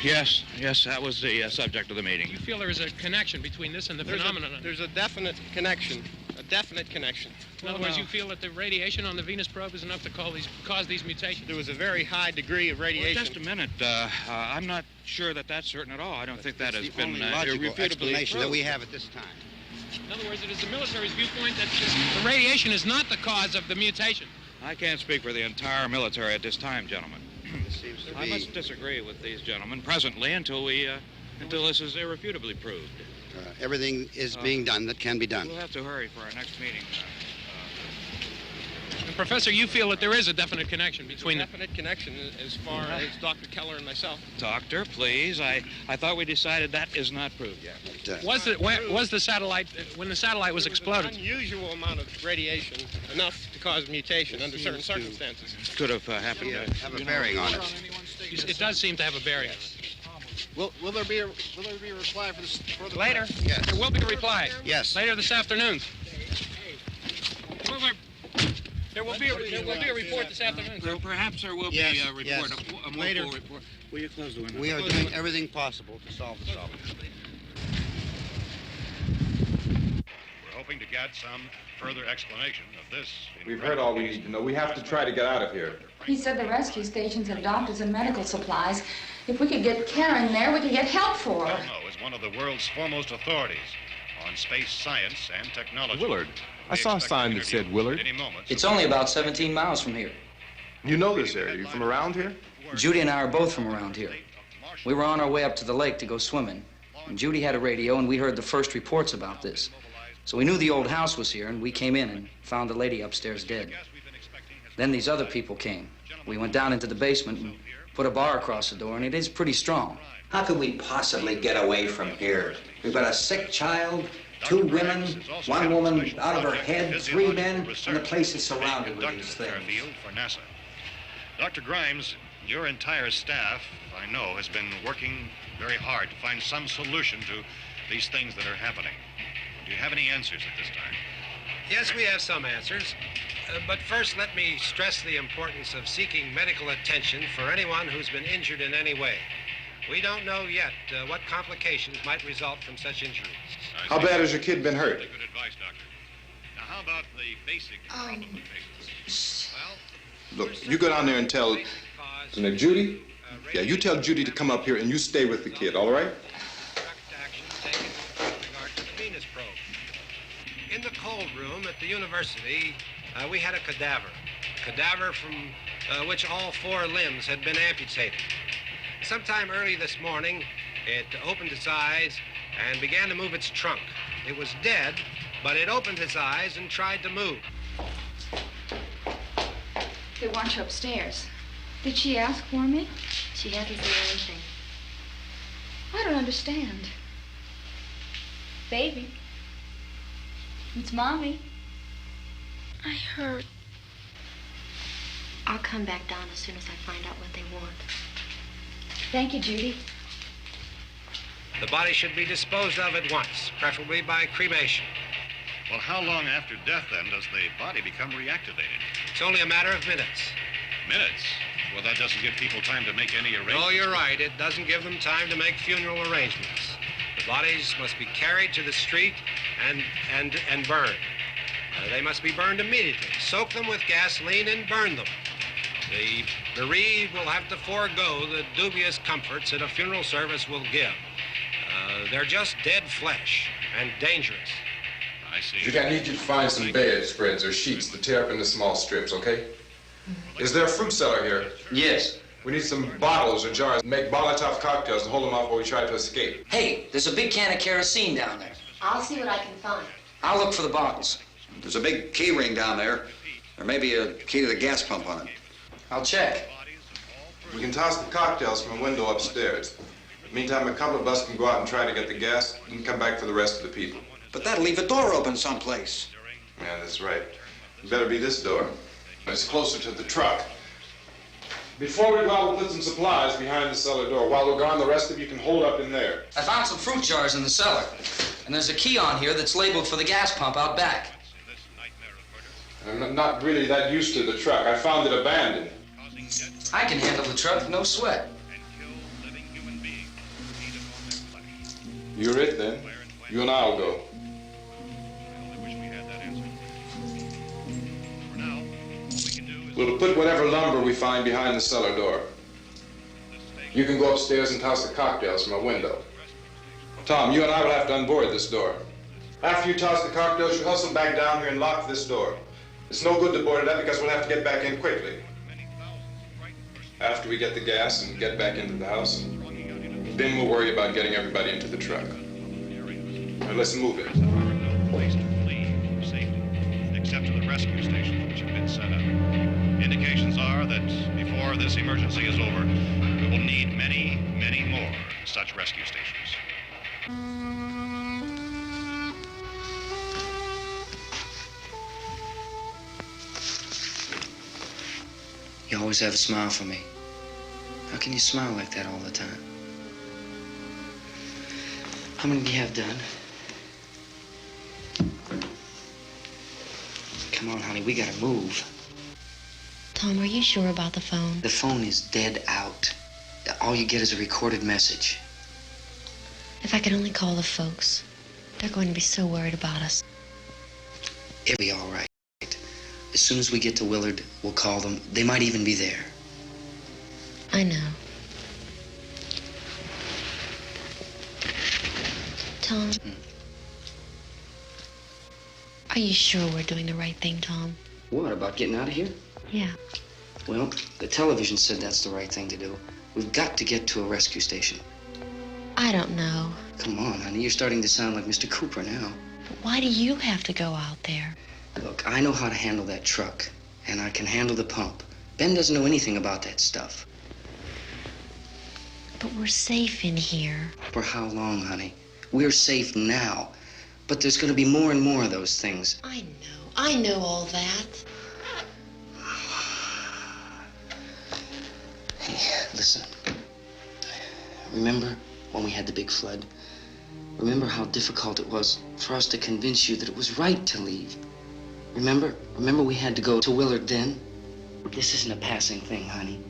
Yes, that was the subject of the meeting. Do you feel there is a connection between this and the phenomenon? There's a definite connection. A definite connection. In other words, you feel that the radiation on the Venus probe is enough to cause these mutations? There was a very high degree of radiation. Well, just a minute. I'm not sure that that's certain at all. I don't think that has been logical explanation that we have at this time. In other words, it is the military's viewpoint that the radiation is not the cause of the mutation. I can't speak for the entire military at this time, gentlemen. I must disagree with these gentlemen presently until this is irrefutably proved. Everything is being done that can be done. We'll have to hurry for our next meeting. And Professor, you feel that there is a definite connection between definite connection as far as Dr. Keller and myself. Doctor, please. I thought we decided that is not proved yet. Was the satellite, when the satellite was exploded? An unusual amount of radiation, enough to cause mutation under certain circumstances. Could have happened. Have a bearing on it. It does seem to have a bearing. Will there be a reply for the later? Yes. There will be a reply. Yes. Later this afternoon. There will be a report this afternoon. Well, perhaps there will be a report, yes. a more Later. full report. Will you close the window? We are doing everything possible to solve the problem. We're hoping to get some further explanation of this. We've heard all we need to know. We have to try to get out of here. He said the rescue stations have doctors and medical supplies. If we could get Karen there, we could get help for her. Romero is one of the world's foremost authorities on space science and technology. Willard. I saw a sign that said Willard. It's only about 17 miles from here. You know this area. You from around here? Judy and I are both from around here. We were on our way up to the lake to go swimming, and Judy had a radio, and we heard the first reports about this. So we knew the old house was here, and we came in and found the lady upstairs dead. Then these other people came. We went down into the basement and put a bar across the door, and it is pretty strong. How could we possibly get away from here? We've got a sick child, 2 women, 1 woman out of her head, 3 men, and the place is surrounded with these things. For NASA. Dr. Grimes, your entire staff, I know, has been working very hard to find some solution to these things that are happening. Do you have any answers at this time? Yes, we have some answers. But first, let me stress the importance of seeking medical attention for anyone who's been injured in any way. We don't know yet what complications might result from such injuries. How bad has your kid been hurt? Good advice, Doctor. Now, how about the basic implications? Look, you go down there and tell... Judy? Yeah, you tell Judy to come up here and you stay with the kid, all right? In the cold room at the university, we had a cadaver from which all 4 limbs had been amputated. Sometime early this morning, it opened its eyes and began to move its trunk. It was dead, but it opened its eyes and tried to move. They want you upstairs. Did she ask for me? She hasn't said anything. I don't understand. Baby. It's Mommy. I heard. I'll come back down as soon as I find out what they want. Thank you, Judy. The body should be disposed of at once, preferably by cremation. Well, how long after death, then, does the body become reactivated? It's only a matter of minutes. Minutes? Well, that doesn't give people time to make any arrangements. No, you're right. It doesn't give them time to make funeral arrangements. The bodies must be carried to the street and burned. They must be burned immediately. Soak them with gasoline and burn them. The bereaved will have to forego the dubious comforts that a funeral service will give. They're just dead flesh and dangerous. I see. Judy, I need you to find some bedspreads or sheets to tear up into small strips, okay? Is there a fruit cellar here? Yes. We need some bottles or jars. Make Molotov cocktails and hold them off while we try to escape. Hey, there's a big can of kerosene down there. I'll see what I can find. I'll look for the bottles. There's a big key ring down there. There may be a key to the gas pump on it. I'll check. We can toss the cocktails from a window upstairs. Meantime, a couple of us can go out and try to get the gas and come back for the rest of the people. But that'll leave a door open someplace. Yeah, that's right. It better be this door. It's closer to the truck. Before we go out, we'll put some supplies behind the cellar door. While we're gone, the rest of you can hold up in there. I found some fruit jars in the cellar. And there's a key on here that's labeled for the gas pump out back. I'm not really that used to the truck. I found it abandoned. I can handle the truck, no sweat. You're it, then. You and I'll go. We'll put whatever lumber we find behind the cellar door. You can go upstairs and toss the cocktails from a window. Tom, you and I will have to unboard this door. After you toss the cocktails, you hustle back down here and lock this door. It's no good to board it up because we'll have to get back in quickly. After we get the gas and get back into the house, then we'll worry about getting everybody into the truck. Now let's move it. No place to flee for safety, except to the rescue stations which have been set up. Indications are that before this emergency is over, we will need many, many more such rescue stations. You always have a smile for me. How can you smile like that all the time? How many do you have done? Come on, honey, we gotta move. Tom, are you sure about the phone? The phone is dead out. All you get is a recorded message. If I could only call the folks. They're going to be so worried about us. It'll be all right. As soon as we get to Willard, we'll call them. They might even be there. I know. Tom, are you sure we're doing the right thing, Tom? What, about getting out of here? Yeah. Well, the television said that's the right thing to do. We've got to get to a rescue station. I don't know. Come on, honey, you're starting to sound like Mr. Cooper now. But why do you have to go out there? Look, I know how to handle that truck, and I can handle the pump. Ben doesn't know anything about that stuff. But we're safe in here. For how long, honey? We're safe now. But there's going to be more and more of those things. I know all that. Hey, listen. Remember when we had the big flood? Remember how difficult it was for us to convince you that it was right to leave? Remember we had to go to Willard then? This isn't a passing thing, honey.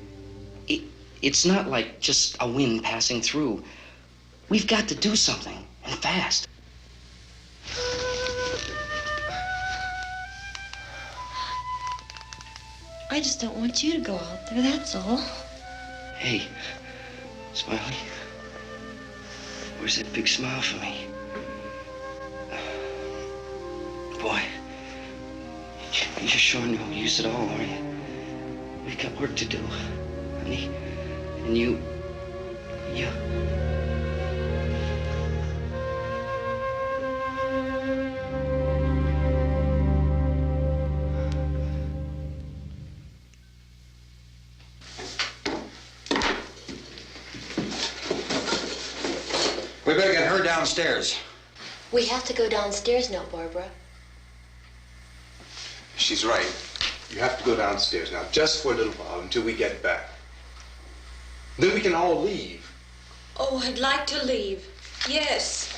It's not like just a wind passing through. We've got to do something, and fast. I just don't want you to go out there, that's all. Hey, Smiley. Where's that big smile for me? Boy, you're showing no use at all, are you? We've got work to do, honey. And you... We better get her downstairs. We have to go downstairs now, Barbara. She's right. You have to go downstairs now, just for a little while, until we get back. Then we can all leave. Oh, I'd like to leave. Yes.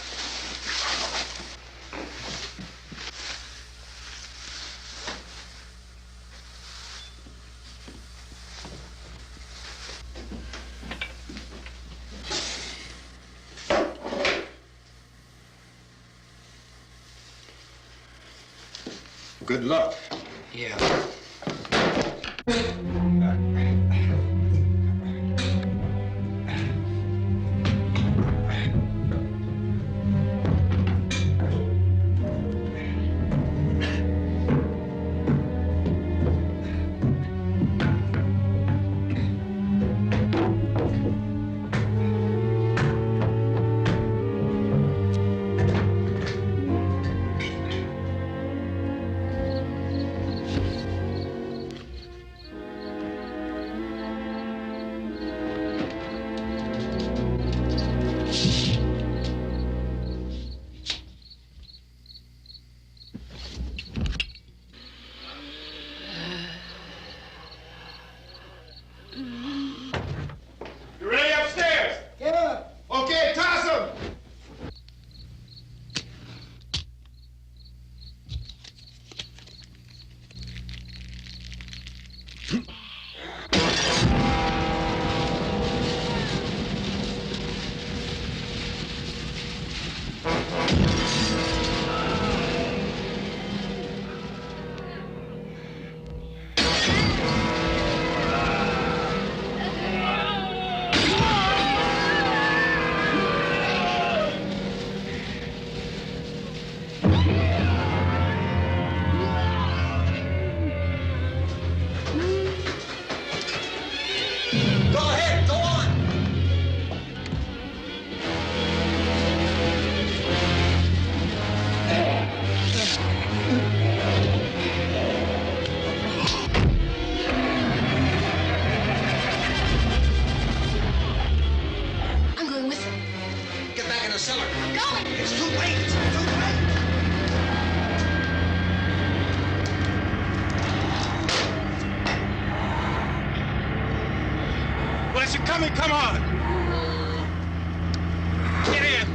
Good luck. Yeah. Come on! Get in!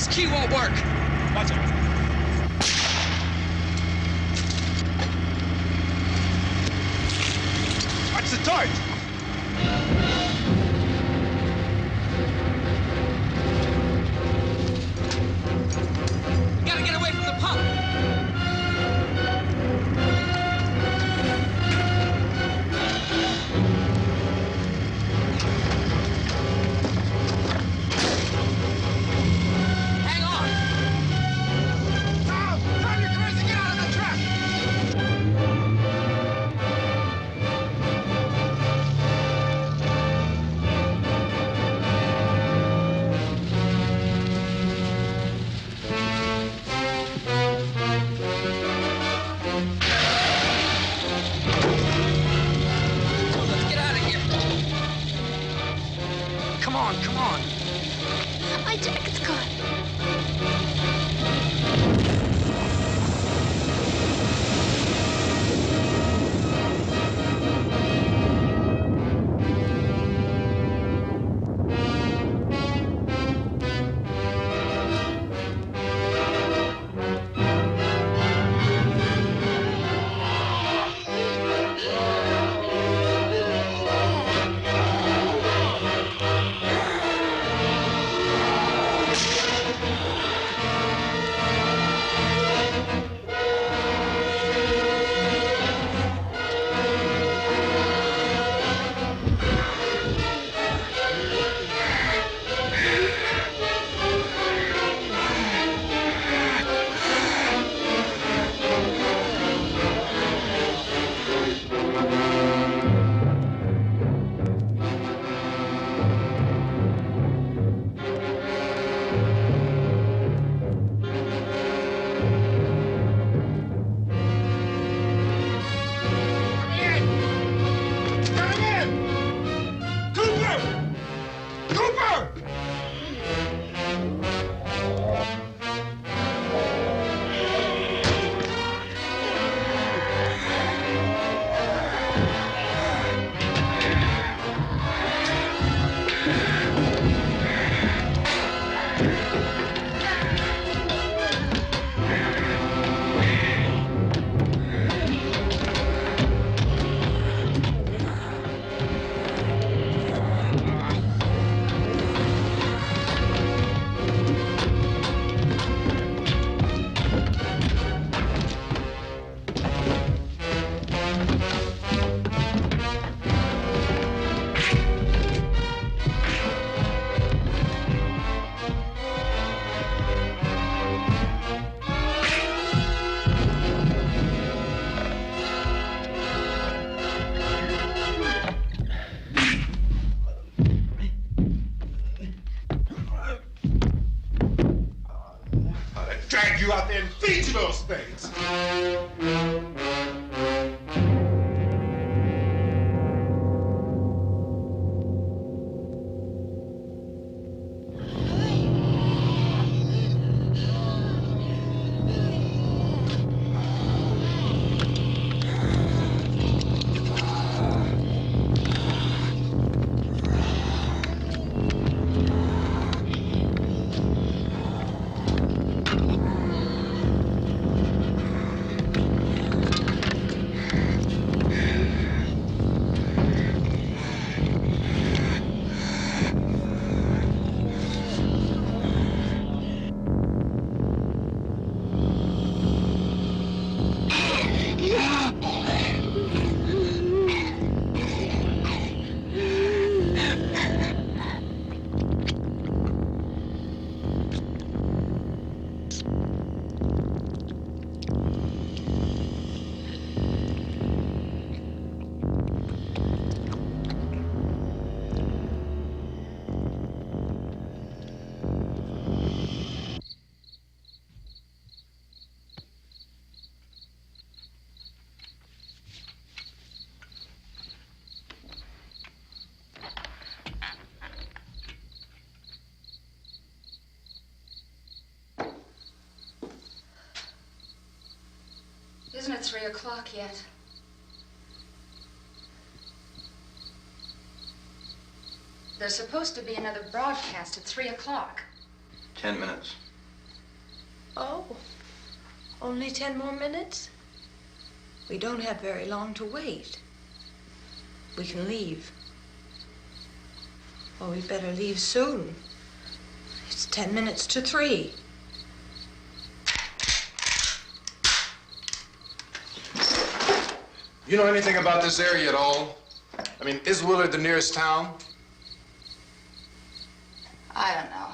This key won't work. Watch it. Watch the torch. We gotta get away from the pump. Hang on. Tom, you're crazy. Get out of the truck. Let's get out of here. Come on, come on. My jacket's gone. Drag you out there and feed you those things. Isn't it 3 o'clock yet? There's supposed to be another broadcast at 3 o'clock. 10 minutes. Oh, only 10 more minutes? We don't have very long to wait. We can leave. Well, we better leave soon. It's 10 minutes to 3. You know anything about this area at all? I mean, is Willard the nearest town? I don't know.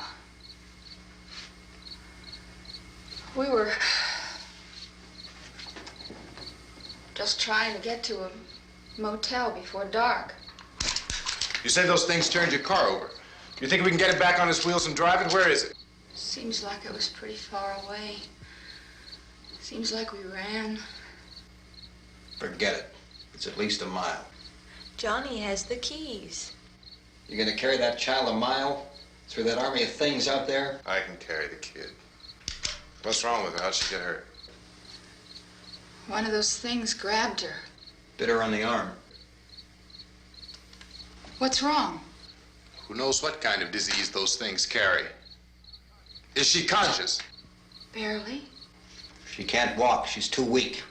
We were just trying to get to a motel before dark. You say those things turned your car over. You think we can get it back on its wheels and drive it? Where is it? Seems like it was pretty far away. Seems like we ran. Forget it. It's at least a mile. Johnny has the keys. You're gonna carry that child a mile through that army of things out there? I can carry the kid. What's wrong with her? How'd she get hurt? One of those things grabbed her. Bit her on the arm. What's wrong? Who knows what kind of disease those things carry? Is she conscious? Barely. She can't walk. She's too weak.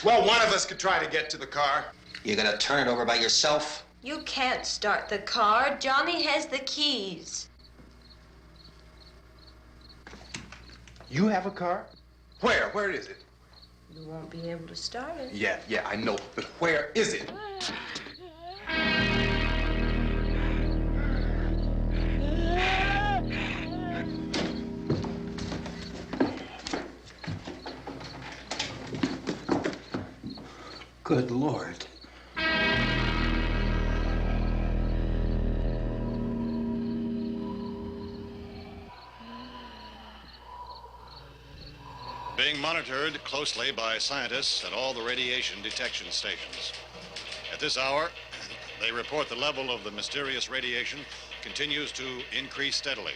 Well, one of us could try to get to the car. You gonna turn it over by yourself? You can't start the car. Johnny has the keys. You have a car? Where? Where is it? You won't be able to start it. Yeah, I know. But where is it? Good Lord. Being monitored closely by scientists at all the radiation detection stations. At this hour, they report the level of the mysterious radiation continues to increase steadily.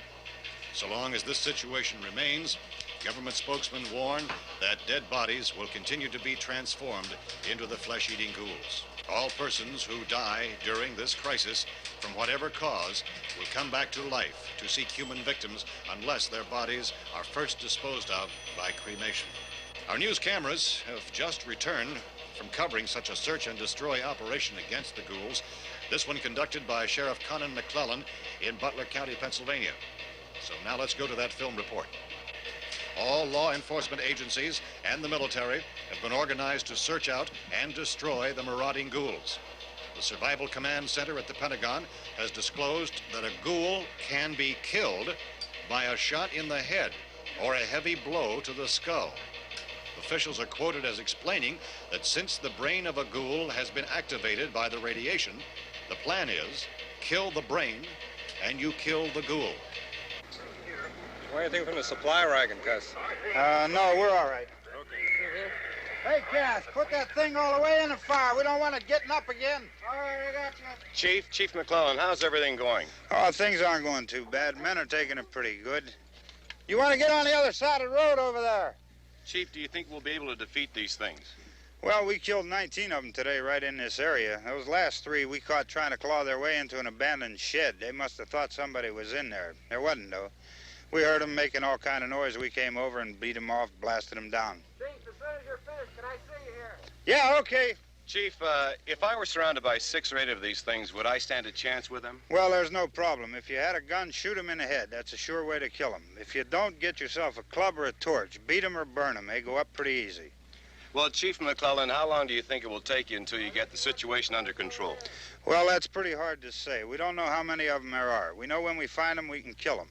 So long as this situation remains, government spokesmen warn that dead bodies will continue to be transformed into the flesh-eating ghouls. All persons who die during this crisis, from whatever cause, will come back to life to seek human victims unless their bodies are first disposed of by cremation. Our news cameras have just returned from covering such a search and destroy operation against the ghouls, this one conducted by Sheriff Conan McClellan in Butler County, Pennsylvania. So now let's go to that film report. All law enforcement agencies and the military have been organized to search out and destroy the marauding ghouls. The Survival Command Center at the Pentagon has disclosed that a ghoul can be killed by a shot in the head or a heavy blow to the skull. Officials are quoted as explaining that since the brain of a ghoul has been activated by the radiation, the plan is kill the brain and you kill the ghoul. Anything from the supply wagon, Cuss? No, we're all right. Hey, Cass, put that thing all the way in the fire. We don't want it getting up again. All right, I got you. Chief McClellan, how's everything going? Oh, things aren't going too bad. Men are taking it pretty good. You want to get on the other side of the road over there? Chief, do you think we'll be able to defeat these things? Well, we killed 19 of them today right in this area. Those last 3 we caught trying to claw their way into an abandoned shed. They must have thought somebody was in there. There wasn't, though. We heard them making all kind of noise. We came over and beat them off, blasted them down. Chief, as soon as you're finished, can I see you here? Yeah, okay. Chief, if I were surrounded by 6 or 8 of these things, would I stand a chance with them? Well, there's no problem. If you had a gun, shoot them in the head. That's a sure way to kill them. If you don't, get yourself a club or a torch. Beat them or burn them. They go up pretty easy. Well, Chief McClellan, how long do you think it will take you until you get the situation under control? Well, that's pretty hard to say. We don't know how many of them there are. We know when we find them, we can kill them.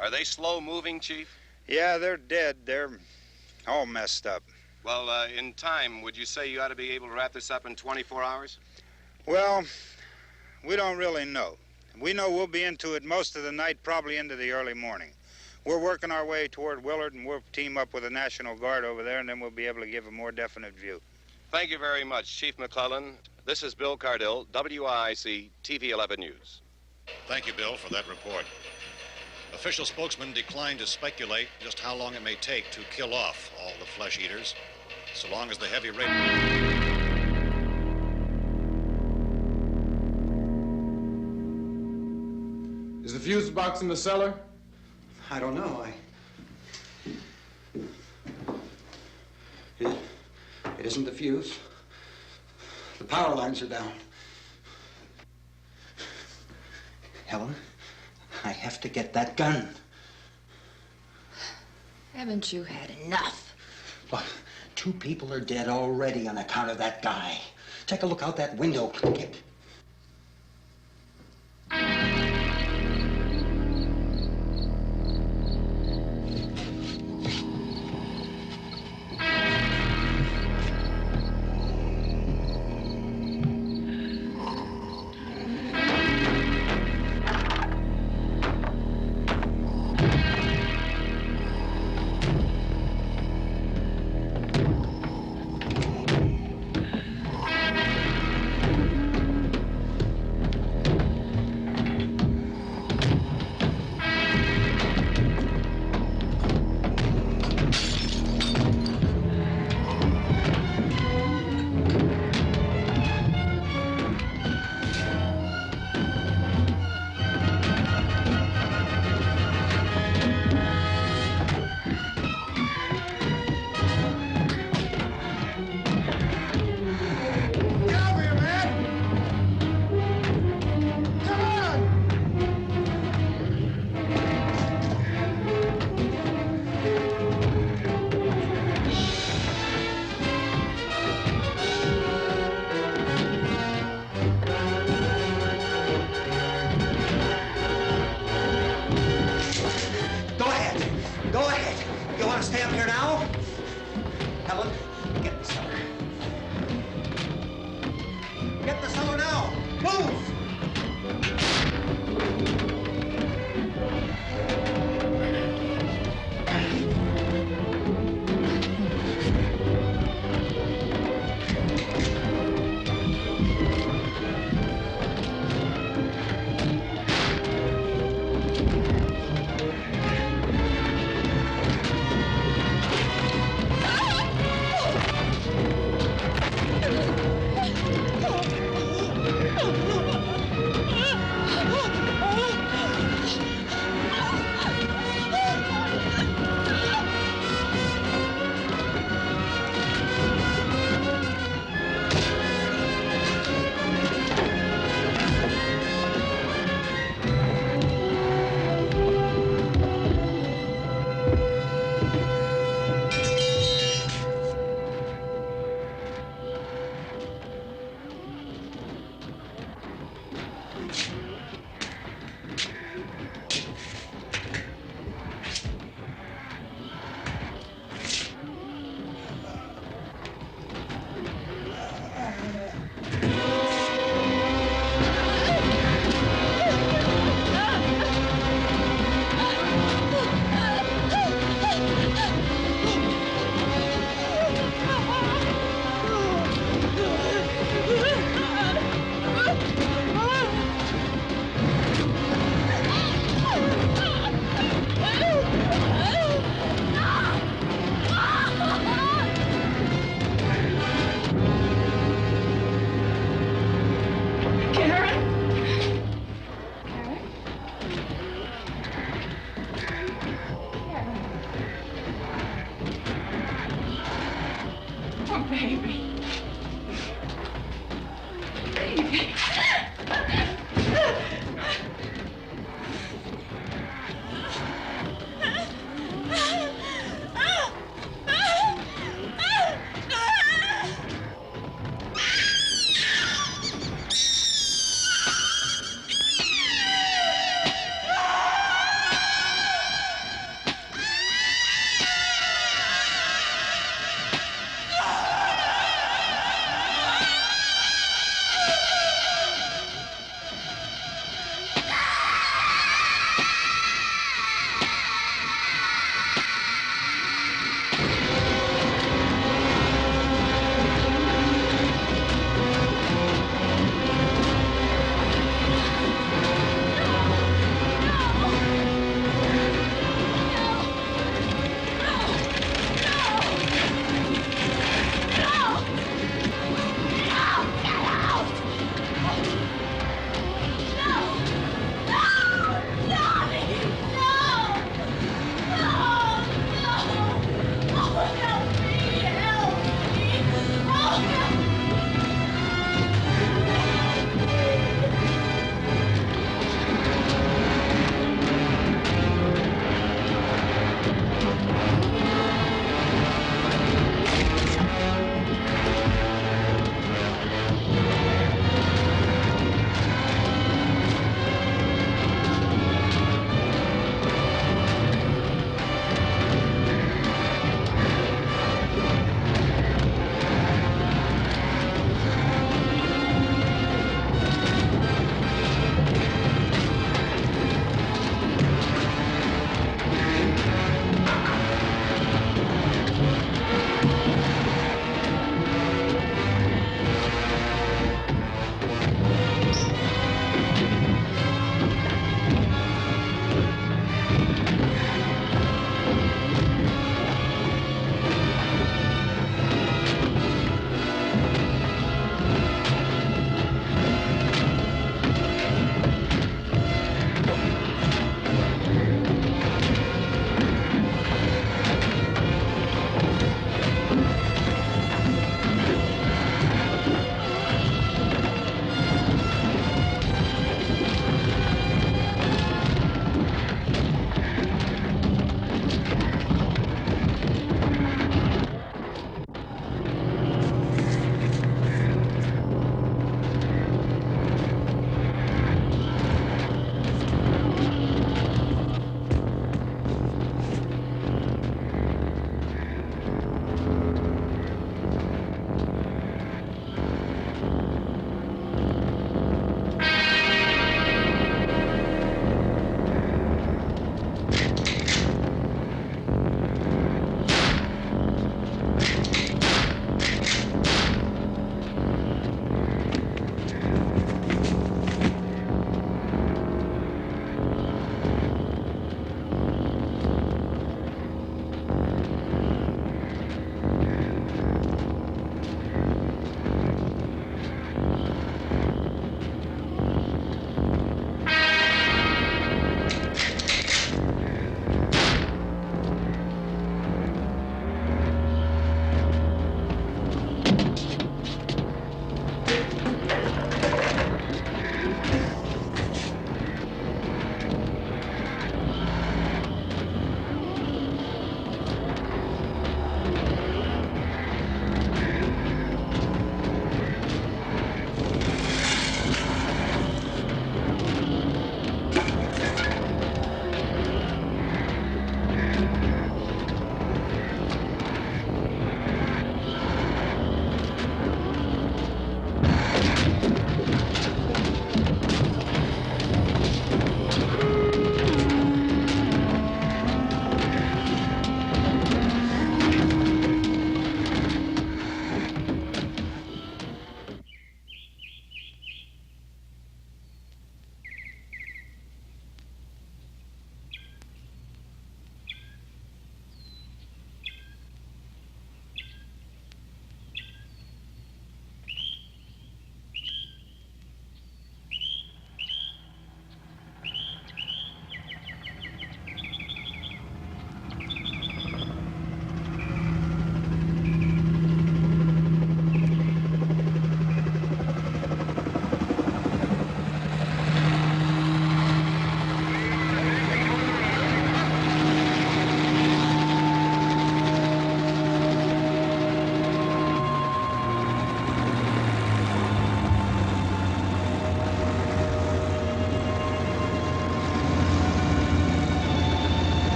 Are they slow-moving, Chief? Yeah, they're dead. They're all messed up. Well, in time, would you say you ought to be able to wrap this up in 24 hours? Well, we don't really know. We know we'll be into it most of the night, probably into the early morning. We're working our way toward Willard, and we'll team up with the National Guard over there, and then we'll be able to give a more definite view. Thank you very much, Chief McClellan. This is Bill Cardill, WIC TV 11 News. Thank you, Bill, for that report. Official spokesmen declined to speculate just how long it may take to kill off all the flesh eaters, so long as the heavy rain... Is the fuse box in the cellar? I don't know. It isn't the fuse. The power lines are down. Helen, I have to get that gun. Haven't you had enough? Look, 2 people are dead already on account of that guy. Take a look out that window. Get...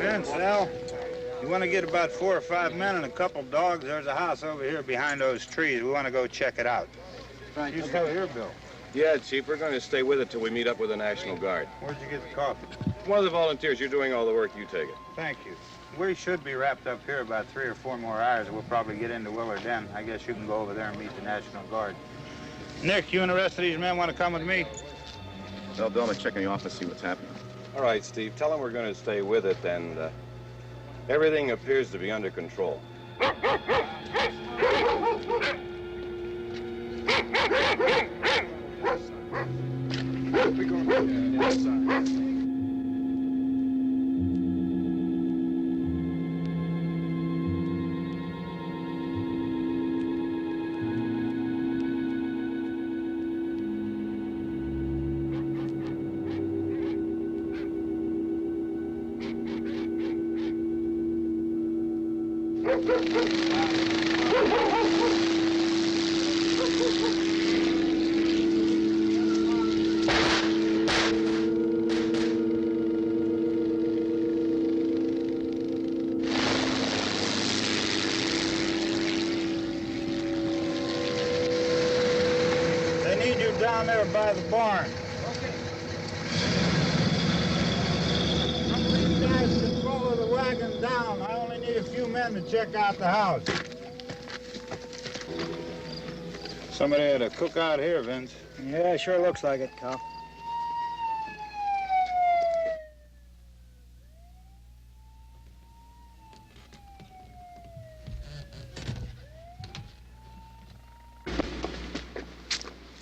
Vince, Al, you want to get about 4 or 5 men and a couple dogs? There's a house over here behind those trees. We want to go check it out. Right. You still here, Bill? Yeah, Chief, we're going to stay with it till we meet up with the National Guard. Where'd you get the coffee? One of the volunteers. You're doing all the work. You take it. Thank you. We should be wrapped up here about 3 or 4 more hours. We'll probably get into Willard Den. I guess you can go over there and meet the National Guard. Nick, you and the rest of these men want to come with me? Well, Bill, I'm checking the office, see what's happening. All right, Steve. Tell them we're going to stay with it, and everything appears to be under control. They need you down there by the barn. Okay. Some of these guys can follow the wagon down. I only need a few men to check out the house. Somebody had a cookout here, Vince. Yeah, sure looks like it, Karl.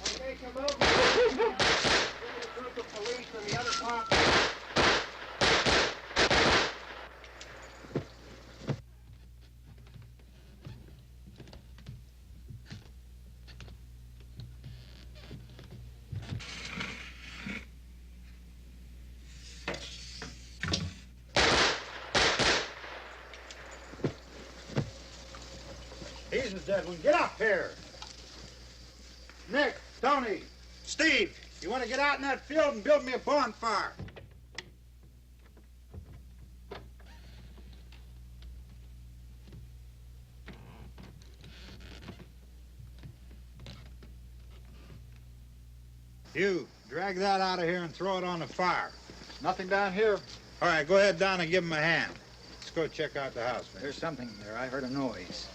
Okay, come over. There's a group of police and the other cops. He's a dead one. Get up here. Nick, Tony, Steve, you want to get out in that field and build me a bonfire? You, drag that out of here and throw it on the fire. Nothing down here. All right, go ahead down and give him a hand. Let's go check out the house. There's something there. I heard a noise.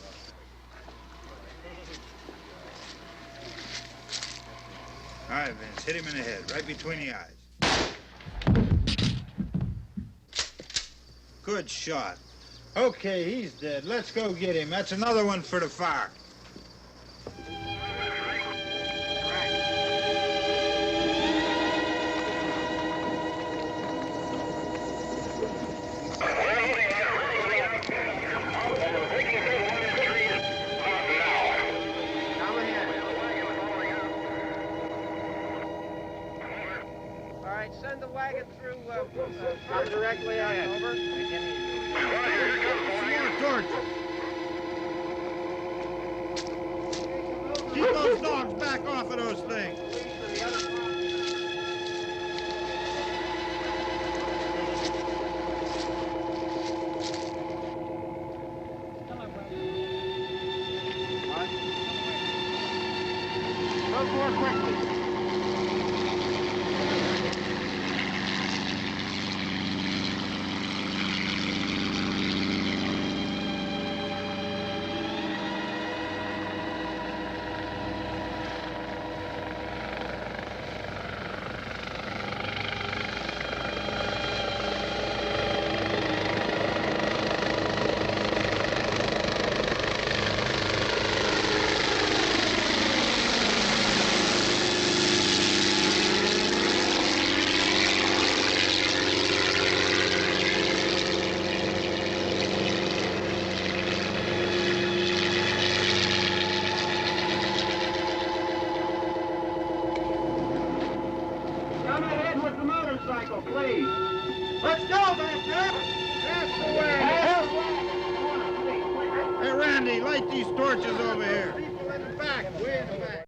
All right, Vince, hit him in the head, right between the eyes. Good shot. Okay, he's dead. Let's go get him. That's another one for the fire. Send the wagon through directly ahead. Over. Keep those dogs back off of those things. Go more quickly. Please. Let's go back there. That's the way. Hey, Randy, light these torches over here. People in the back, way in the back.